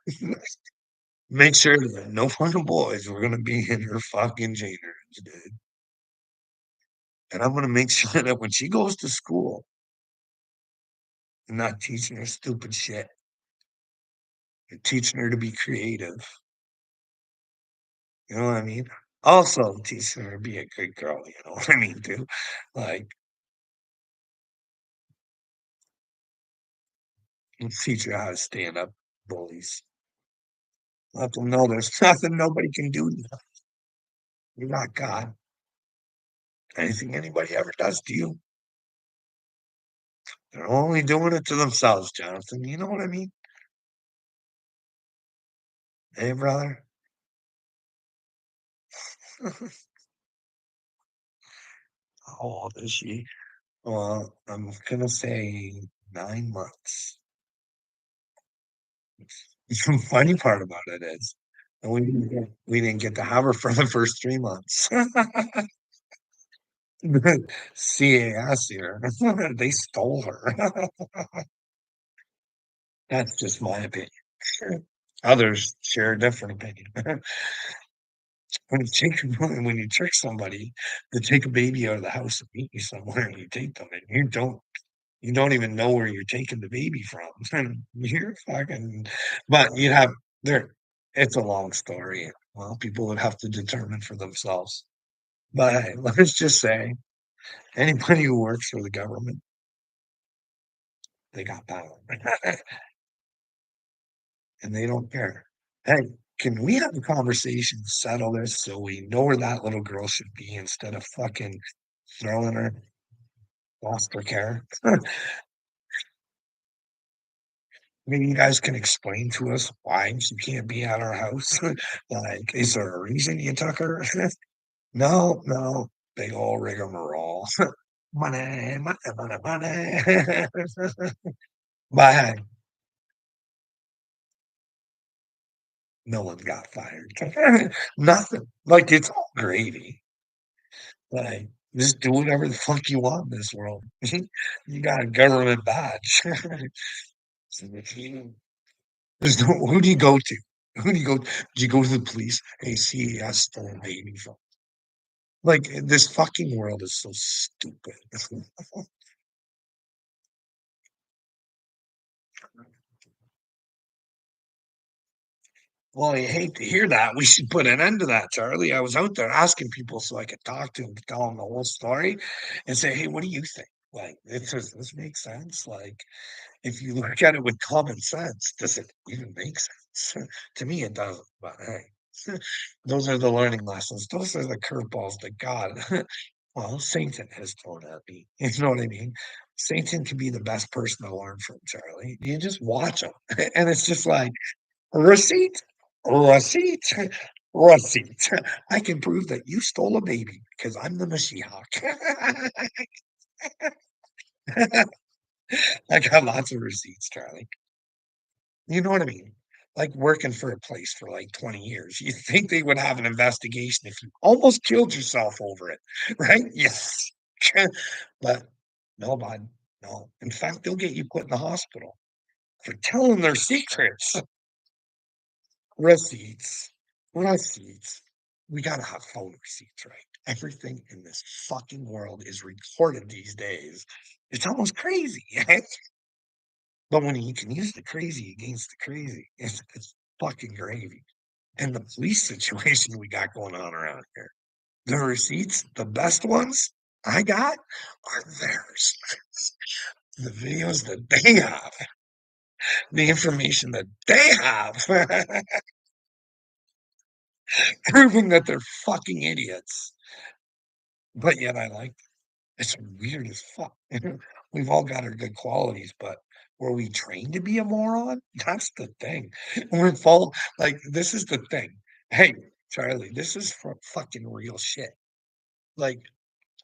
Make sure that no fucking boys were gonna be in her fucking chambers, dude. And I'm gonna make sure that when she goes to school, I'm not teaching her stupid shit. I'm teaching her to be creative. You know what I mean? Also teaching her to be a good girl, you know what I mean, too? Like, teach her how to stand up bullies. Let them know there's nothing nobody can do to you. You're not God. Anything anybody ever does to you, they're only doing it to themselves, Jonathan. You know what I mean? Hey, brother. How old is she? Well, I'm gonna say 9 months. The funny part about it is, we didn't get to have her for the first 3 months. CAS here, they stole her. That's just my opinion. Others share a different opinion. When you trick somebody to take a baby out of the house and meet you somewhere and you take them and you don't even know where you're taking the baby from. You're fucking but you have there it's a long story. Well, people would have to determine for themselves. But hey, let's just say anybody who works for the government, they got power. and they don't care. Hey, can we have a conversation, settle this so we know where that little girl should be instead of fucking throwing her foster care? Maybe you guys can explain to us why she can't be at our house. Like, is there a reason you took her? No, no, big old rigmarole. Money, money, money, money. But hey, no one got fired. Nothing. Like, it's all gravy. Like, just do whatever the fuck you want in this world. You got a government badge. So if you there's no who do you go to? Who do you go do you go to the police? "Hey, CES stole a baby from" like, this fucking world is so stupid. Well, I hate to hear that. We should put an end to that, Charlie. I was out there asking people so I could talk to them, tell them the whole story, and say, "Hey, what do you think? Like, does this make sense? Like, if you look at it with common sense, does it even make sense?" To me, it doesn't. But hey, those are the learning lessons. Those are the curveballs that God, well, Satan has thrown at me. You know what I mean? Satan can be the best person to learn from, Charlie. You just watch him, and it's just like receipt, receipt, receipt. I can prove that you stole a baby because I'm the Mashiach. I got lots of receipts, Charlie. You know what I mean? Like working for a place for like 20 years. You think they would have an investigation if you almost killed yourself over it, right? Yes. But no, bud, no. In fact, they'll get you put in the hospital for telling their secrets. Receipts. Receipts. We gotta have phone receipts, right? Everything in this fucking world is recorded these days. It's almost crazy. But when you can use the crazy against the crazy, it's fucking gravy. And the police situation we got going on around here, the receipts, the best ones I got are theirs. The videos that they have, the information that they have, proving that they're fucking idiots. But yet I like it's weird as fuck. We've all got our good qualities, but were we trained to be a moron? That's the thing. We're fall like this is the thing. Hey, Charlie, this is for fucking real shit. Like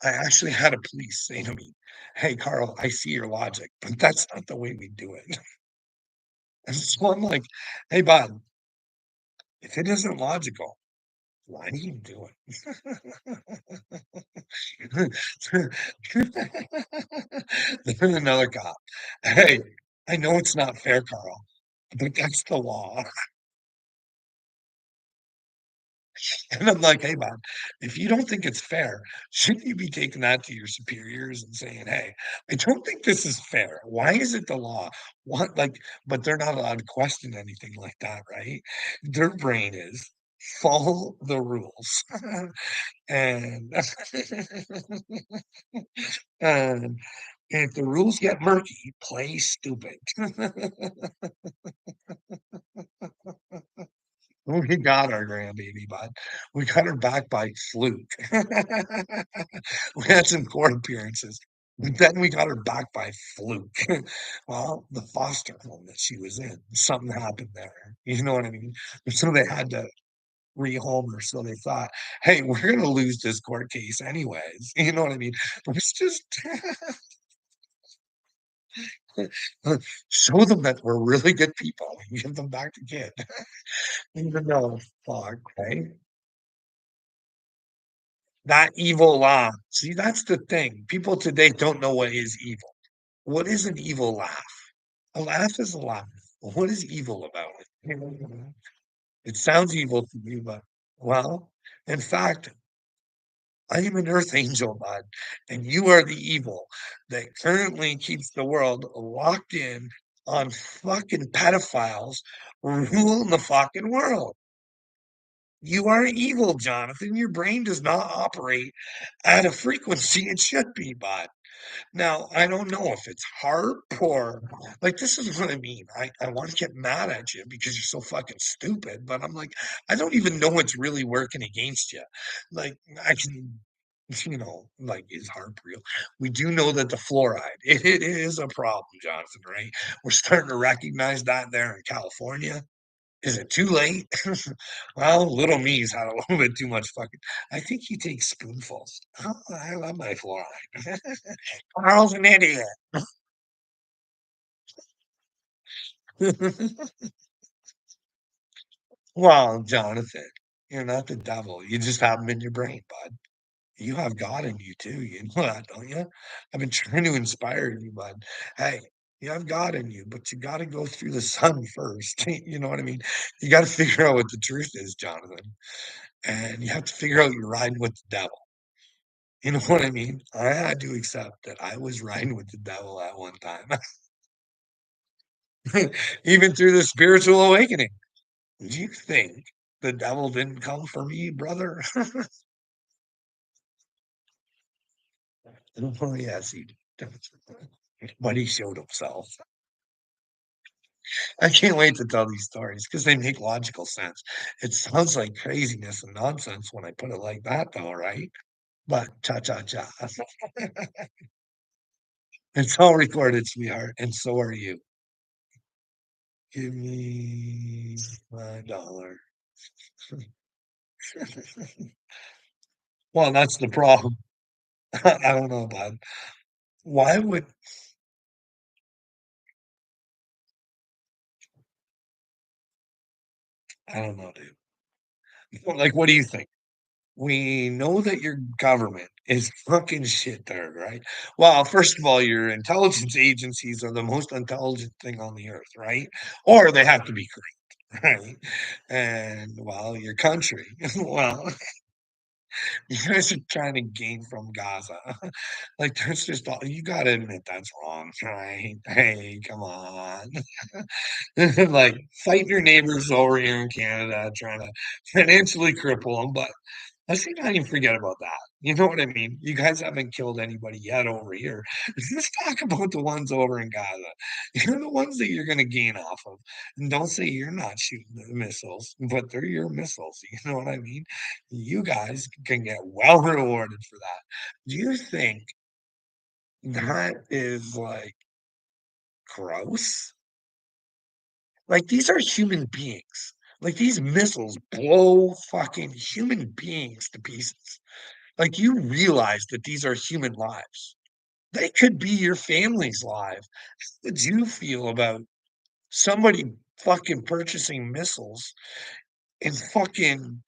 I actually had a police say to me, "Hey, Carl, I see your logic, but that's not the way we do it." And so I'm like, "Hey, bud, if it isn't logical, why do you do it?" Then another cop. Hey, I know it's not fair, Carl, but that's the law. And I'm like, hey, man, if you don't think it's fair, shouldn't you be taking that to your superiors and saying, hey, I don't think this is fair. Why is it the law? What, like, but they're not allowed to question anything like that, right? Their brain is follow the rules. And, and if the rules get murky, play stupid. We got our grandbaby, bud. We got her back by fluke. We had some court appearances, but then we got her back by fluke. Well, the foster home that she was in, something happened there. You know what I mean? So they had to rehome her. So they thought, hey, we're gonna lose this court case anyways. You know what I mean? Let's just show them that we're really good people and give them back the kid. Even though, fuck, right? That evil laugh. See, that's the thing. People today don't know what is evil. What is an evil laugh? A laugh is a laugh. What is evil about it? It sounds evil to me, but well, in fact, I am an earth angel, bud, and you are the evil that currently keeps the world locked in on fucking pedophiles ruling the fucking world. You are evil, Jonathan. Your brain does not operate at a frequency it should be, bud. Now, I don't know if it's heart or like this is what I mean. I want to get mad at you because you're so fucking stupid, but I'm like, I don't even know what's really working against you. Like I can, like is heart real? We do know that the fluoride, it is a problem, Jonathan, right? We're starting to recognize that there in California. Is it too late? Well, little me's had a little bit too much fucking. I think he takes spoonfuls. Oh, I love my fluoride. Carl's an idiot. Well, Jonathan, you're not the devil. You just have him in your brain, bud. You have God in you too. You know that, don't you? I've been trying to inspire you, bud. Hey, you have God in you, but you got to go through the sun first. You know what I mean? You got to figure out what the truth is, Jonathan. And you have to figure out you're riding with the devil. You know what I mean? I had to accept that I was riding with the devil at one time, even through the spiritual awakening. Do you think the devil didn't come for me, brother? Oh, yes, he did. But he showed himself. I can't wait to tell these stories because they make logical sense. It sounds like craziness and nonsense when I put it like that, though, right? But cha cha cha. It's all recorded, sweetheart, and so are you. Give me my dollar. Well, that's the problem. I don't know, bud. Why would I don't know, dude. Well, like, what do you think? We know that your government is fucking shit there, right? Well, first of all, your intelligence agencies are the most intelligent thing on the earth, right? Or they have to be correct, right? And well, your country, well, you guys are trying to gain from Gaza. Like, there's just all, you got to admit that's wrong, right? Hey, come on. Like, fight your neighbors over here in Canada, trying to financially cripple them. But let's see, not even forget about that. You know what I mean? You guys haven't killed anybody yet over here. Let's talk about the ones over in Gaza. You're the ones that you're going to gain off of. And don't say you're not shooting the missiles, but they're your missiles. You know what I mean? You guys can get well rewarded for that. Do you think that is like gross? Like these are human beings. Like these missiles blow fucking human beings to pieces. Like you realize that these are human lives. They could be your family's life. How would you feel about somebody fucking purchasing missiles in fucking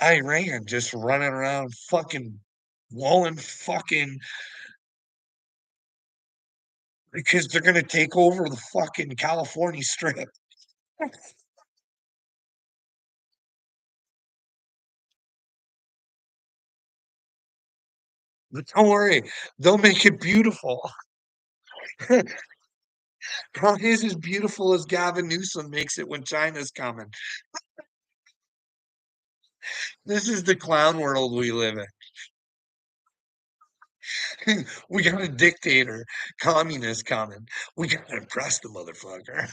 Iran just running around fucking blowing fucking because they're gonna take over the fucking California strip. But don't worry, they'll make it beautiful. Probably is as beautiful as Gavin Newsom makes it when China's coming. This is the clown world we live in. We got a dictator, communist coming. We gotta impress the motherfucker.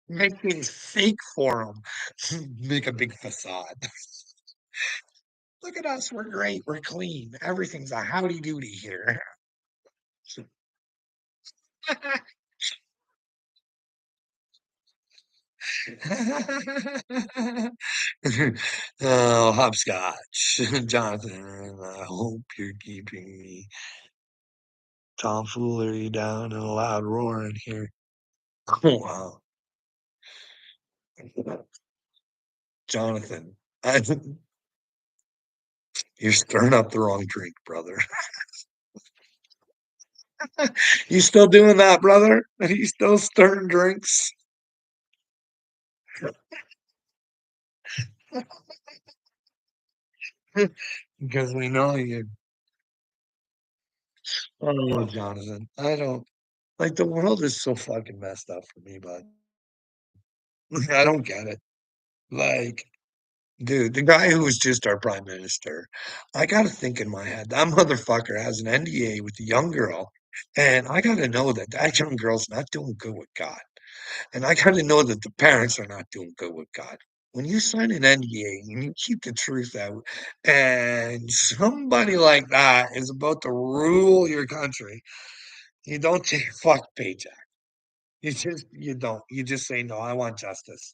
Make things fake for him. Make a big facade. Look at us. We're great. We're clean. Everything's a howdy doody here. Oh, hopscotch. Jonathan, I hope you're keeping me tomfoolery down and a loud roaring here. Oh, wow. Jonathan, I, you're stirring up the wrong drink, brother. You still doing that, brother? Are you still stirring drinks? Because we know you. Oh, Jonathan, I don't like the world is so fucking messed up for me, bud. I don't get it. Like, Dude, the guy who was just our prime minister, I gotta think in my head, that motherfucker has an NDA with a young girl, and I gotta know that that young girl's not doing good with God. And I gotta know that the parents are not doing good with God. When you sign an NDA and you keep the truth out, and somebody like that is about to rule your country, you don't take a fuck paycheck. You don't. You just say, no, I want justice.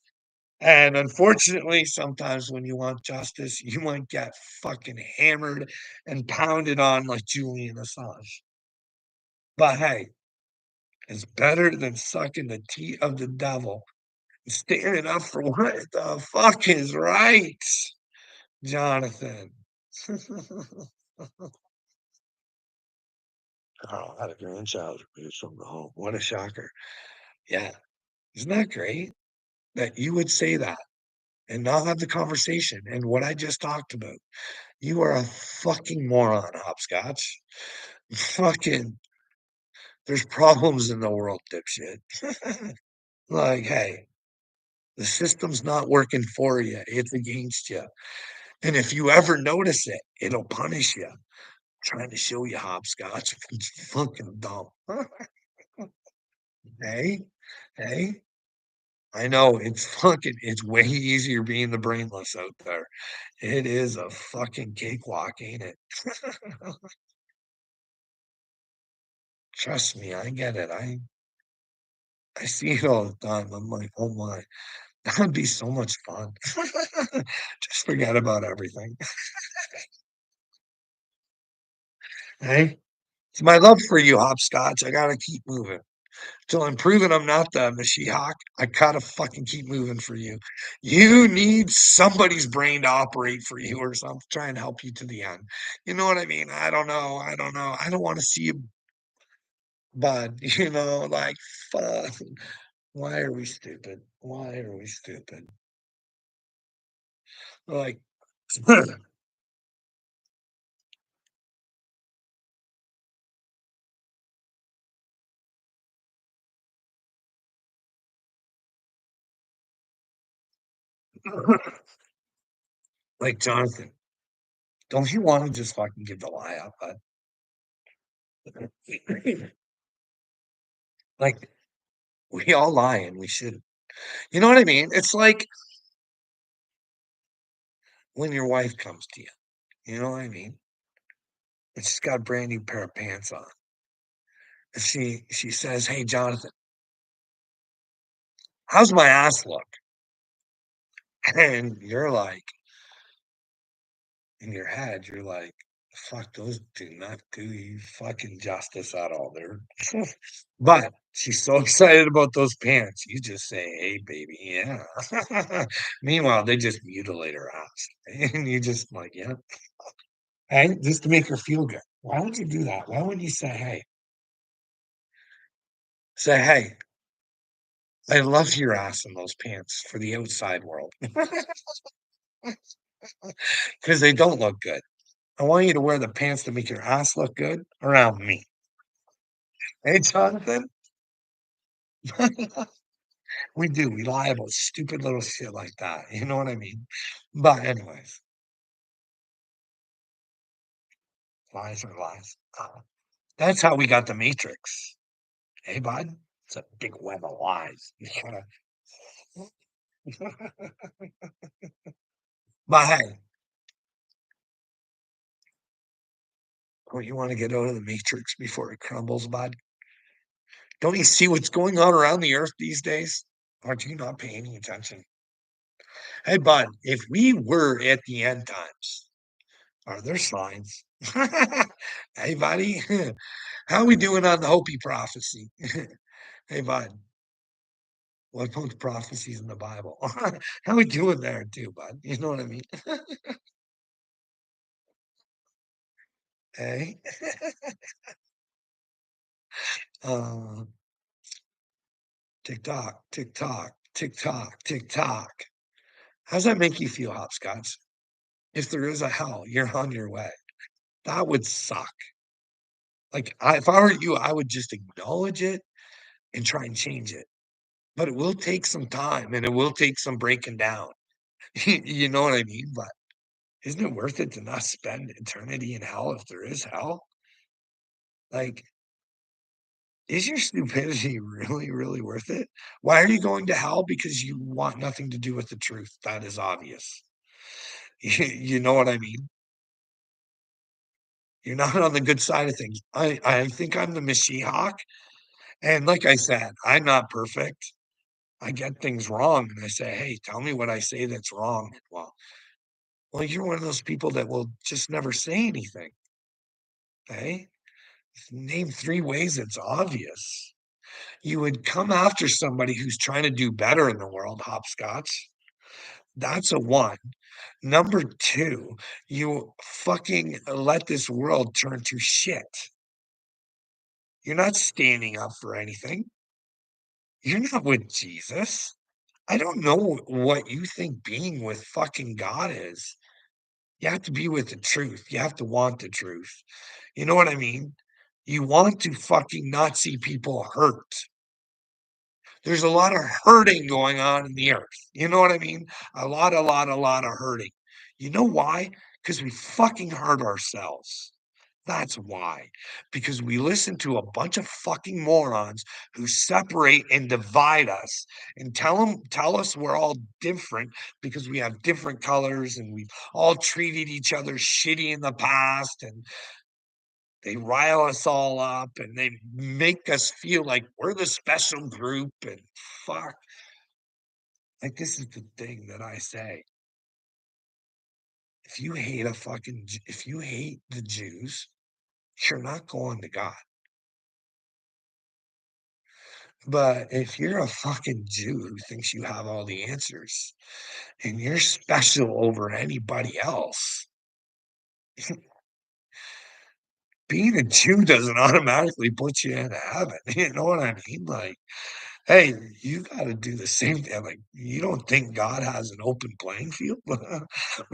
And unfortunately, sometimes when you want justice, you might get fucking hammered and pounded on like Julian Assange. But hey, it's better than sucking the teat of the devil and standing up for what the fuck is right, Jonathan. Oh, I had a grandchild who's from the home. What a shocker. Yeah. Isn't that great that you would say that and not have the conversation and what I just talked about? You are a fucking moron, hopscotch. Fucking, there's problems in the world, dipshit. Like, hey, the system's not working for you, it's against you. And if you ever notice it, it'll punish you. Trying to show you hopscotch. It's fucking dumb. Hey, hey, I know it's way easier being the brainless out there. It is a fucking cakewalk, ain't it? Trust me, I get it. I see it all the time. I'm like, oh my, that would be so much fun. Just forget about everything. Hey, it's my love for you, hopscotch. I gotta keep moving. Till I'm proving I'm not the Mashiach, I gotta fucking keep moving for you. You need somebody's brain to operate for you or something, try and help you to the end. You know what I mean? I don't know. I don't know. I don't want to see you, bud. Like, fuck. Why are we stupid? Why are we stupid? Like, like Jonathan, don't you want to just fucking give the lie up, bud? Like, we all lie and we shouldn't. You know what I mean? It's like when your wife comes to you. You know what I mean? And she's got a brand new pair of pants on. And she says, "Hey, Jonathan, how's my ass look?" And you're like, in your head, you're like, "Fuck, those do not do you fucking justice at all." There, but she's so excited about those pants. You just say, "Hey, baby, yeah." Meanwhile, they just mutilate her ass, and you just like, "Yeah," hey, just to make her feel good. Why would you do that? Why wouldn't you say, "Hey"? Say, "Hey, I love your ass in those pants for the outside world because they don't look good. I want you to wear the pants to make your ass look good around me." Hey, Jonathan, we do. We lie about stupid little shit like that. You know what I mean? But anyways, lies are lies. That's how we got the Matrix. Hey, bud, it's a big web of lies. But hey, don't you want to get out of the Matrix before it crumbles, bud? Don't you see what's going on around the earth these days? Aren't you not paying any attention? Hey, bud, if we were at the end times, are there signs? Hey, buddy, how we doing on the Hopi prophecy? Hey, bud, what about the prophecies in the Bible? How we doing there, too, bud? You know what I mean? Hey, uh, tick tock, tick tock, tick tock, tick tock. How's that make you feel, hopscotch? If there is a hell, you're on your way. That would suck. Like, if I were you, I would just acknowledge it and try and change it. But it will take some time and it will take some breaking down. You know what I mean? But isn't it worth it to not spend eternity in hell if there is hell? Like, is your stupidity really, really worth it? Why are you going to hell? Because you want nothing to do with the truth. That is obvious. You know what I mean? You're not on the good side of things. I think I'm the Mashiach, and like I said, I'm not perfect. I get things wrong, and I say, "Hey, tell me what I say that's wrong." And well, you're one of those people that will just never say anything, okay? Name 3 ways it's obvious. You would come after somebody who's trying to do better in the world, hopscotch. That's a 1. Number 2, you fucking let this world turn to shit. You're not standing up for anything. You're not with Jesus. I don't know what you think being with fucking God is. You have to be with the truth. You have to want the truth. You know what I mean? You want to fucking not see people hurt. There's a lot of hurting going on in the earth. You know what I mean? A lot of hurting. You know why? Because we fucking hurt ourselves. That's why. Because we listen to a bunch of fucking morons who separate and divide us and tell us we're all different because we have different colors and we've all treated each other shitty in the past and they rile us all up and they make us feel like we're the special group and fuck. Like, this is the thing that I say. If you hate the Jews, you're not going to God. But if you're a fucking Jew who thinks you have all the answers and you're special over anybody else, being a Jew doesn't automatically put you in heaven. You know what I mean? Like, hey, you gotta do the same thing, like, you don't think God has an open playing field?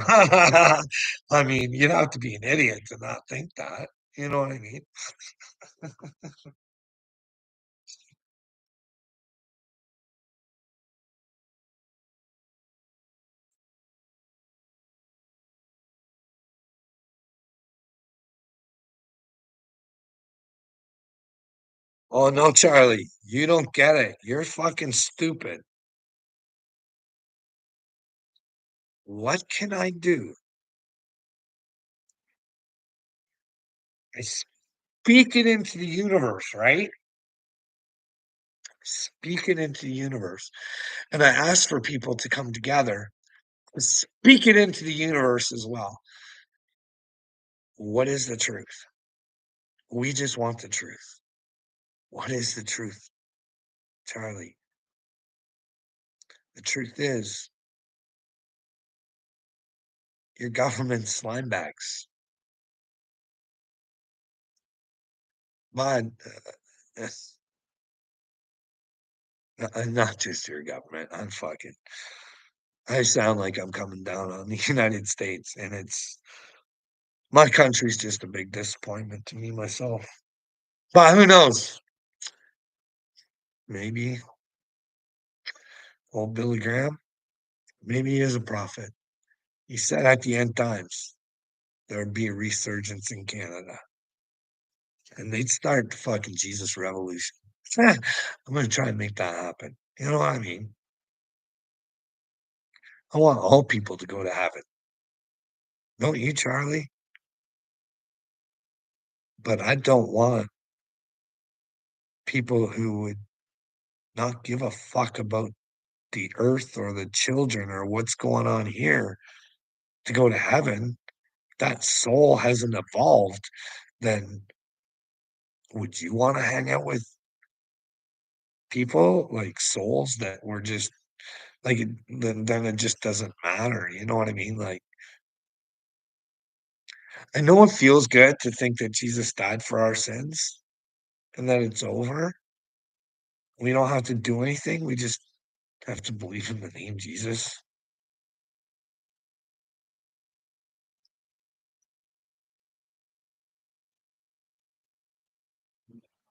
I mean, you'd have to be an idiot to not think that, you know what I mean? "Oh, no, Charlie, you don't get it, you're fucking stupid. What can I do?" I speak it into the universe, right? Speak it into the universe, and I ask for people to come together to speak it into the universe as well. What is the truth? We just want the truth. What is the truth, Charlie? The truth is your government slime bags. Mine, not just your government. I sound like I'm coming down on the United States, and it's my country's just a big disappointment to me myself. But who knows? Maybe old Billy Graham, maybe he is a prophet. He said at the end times there would be a resurgence in Canada, and they'd start the fucking Jesus revolution. I'm gonna try and make that happen. You know what I mean? I want all people to go to heaven. Don't you, Charlie? But I don't want people who would not give a fuck about the earth or the children or what's going on here to go to heaven. That soul hasn't evolved, then would you want to hang out with people like souls that were just like then it just doesn't matter. You know what I mean? Like, I know it feels good to think that Jesus died for our sins and that it's over. We don't have to do anything. We just have to believe in the name Jesus.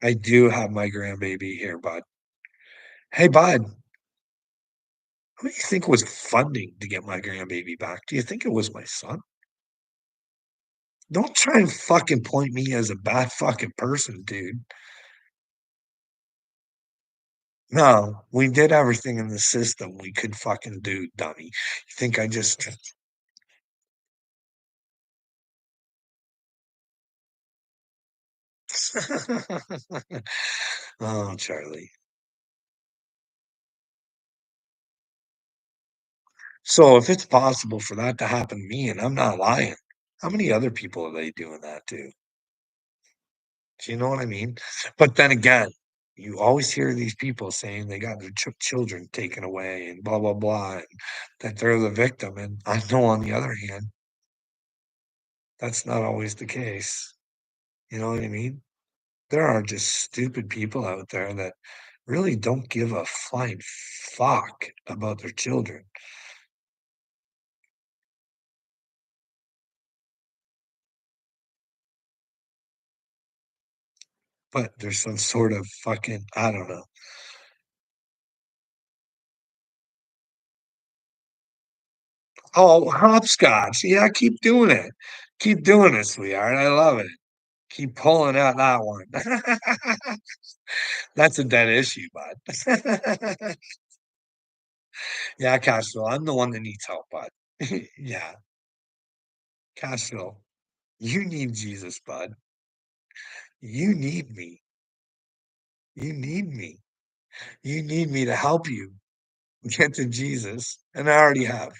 I do have my grandbaby here, bud. Hey, bud. Who do you think was funding to get my grandbaby back? Do you think it was my son? Don't try and fucking point me as a bad fucking person, dude. No, we did everything in the system we could fucking do, dummy. You think I just Oh, Charlie. So if it's possible for that to happen to me, and I'm not lying, how many other people are they doing that to? Do you know what I mean? But then again, you always hear these people saying they got their children taken away and blah, blah, blah, and that they're the victim. And I know on the other hand, that's not always the case. You know what I mean? There are just stupid people out there that really don't give a flying fuck about their children. But there's some sort of fucking, I don't know. Oh, hopscotch. Yeah, keep doing it. Keep doing it, sweetheart. I love it. Keep pulling out that one. That's a dead issue, bud. Yeah, Castro, I'm the one that needs help, bud. Yeah, Castro, you need Jesus, bud. You need me. You need me. You need me to help you get to Jesus. And I already have.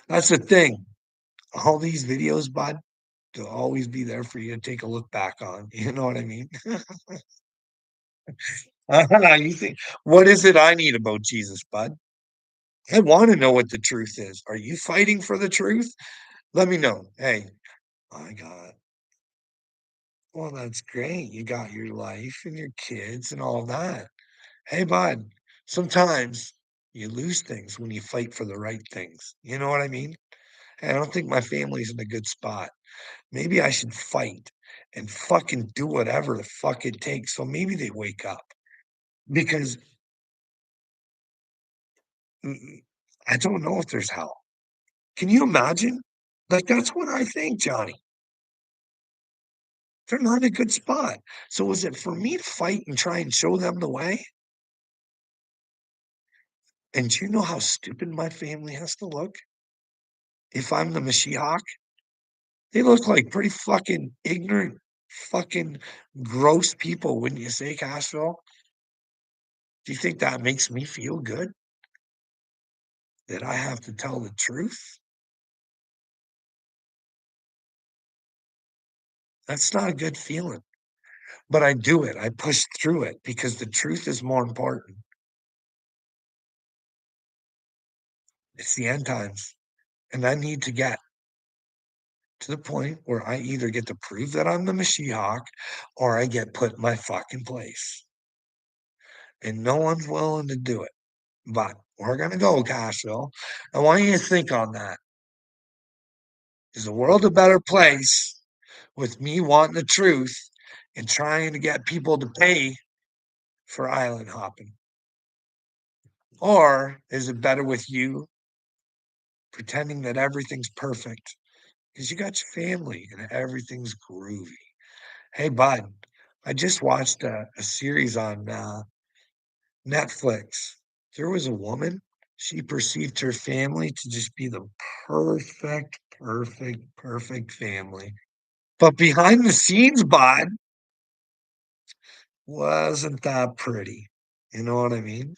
That's the thing. All these videos, bud, they'll always be there for you to take a look back on. You know what I mean? You think, what is it I need about Jesus, bud? I want to know what the truth is. Are you fighting for the truth? Let me know. Hey, my God. Well, that's great. You got your life and your kids and all that. Hey, bud, sometimes you lose things when you fight for the right things. You know what I mean? Hey, I don't think my family's in a good spot. Maybe I should fight and fucking do whatever the fuck it takes. So maybe they wake up because mm, I don't know if there's hell. Can you imagine? Like, that's what I think, Johnny. They're not in a good spot. So is it for me to fight and try and show them the way? And do you know how stupid my family has to look if I'm the Mashiach? They look like pretty fucking ignorant, fucking gross people, wouldn't you say, Castro? Do you think that makes me feel good that I have to tell the truth? That's not a good feeling. But I do it. I push through it because the truth is more important. It's the end times. And I need to get to the point where I either get to prove that I'm the Mashiach or I get put in my fucking place. And no one's willing to do it. But we're gonna go, Cashville. I want you to think on that. Is the world a better place with me wanting the truth and trying to get people to pay for island hopping? Or is it better with you pretending that everything's perfect because you got your family and everything's groovy? Hey, bud, I just watched a series on Netflix. There was a woman, she perceived her family to just be the perfect, perfect, perfect family. But behind the scenes, bud, wasn't that pretty. You know what I mean?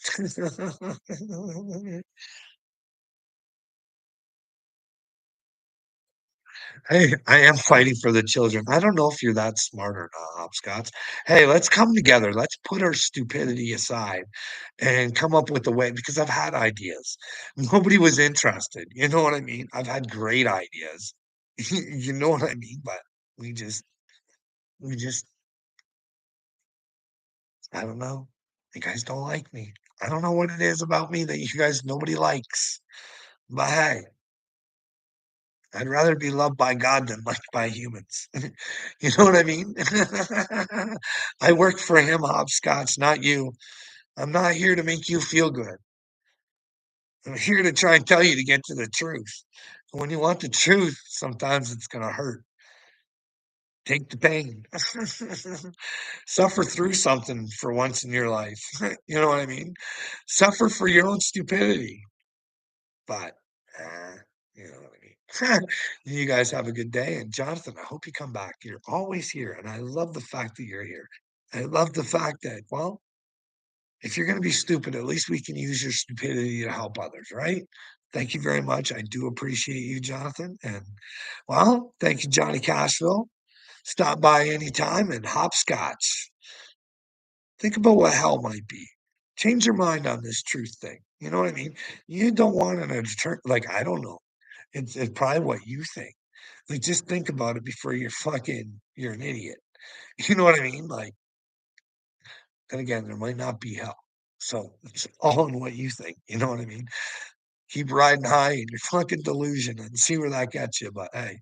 Hey, I am fighting for the children. I don't know if you're that smart or not, Hopscotch. Hey, let's come together. Let's put our stupidity aside and come up with a way because I've had ideas. Nobody was interested. You know what I mean? I've had great ideas. You know what I mean? But we just, we just, I don't know. You guys don't like me. I don't know what it is about me that you guys nobody likes. But hey, I'd rather be loved by God than liked by humans. You know what I mean? I work for him, Hopscotch, not you. I'm not here to make you feel good. I'm here to try and tell you to get to the truth. When you want the truth, sometimes it's gonna hurt. Take the pain. Suffer through something for once in your life. You know what I mean? Suffer for your own stupidity. But, uh, you know what I mean? You guys have a good day, and Jonathan, I hope you come back. You're always here, and I love the fact that you're here. I love the fact that, well, if you're gonna be stupid, at least we can use your stupidity to help others, right? Thank you very much. I do appreciate you, Jonathan, and, well, thank you, Johnny Cashville. Stop by anytime and hopscotch. Think about what hell might be. Change your mind on this truth thing. You know what I mean? You don't want an attorney, like, I don't know. It's probably what you think. Like, just think about it before you're an idiot. You know what I mean? Like, then again, there might not be hell. So it's all in what you think. You know what I mean? Keep riding high in your fucking delusion and see where that gets you. But hey,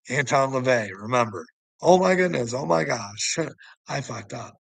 Anton LaVey, remember. Oh my goodness. Oh my gosh. I fucked up.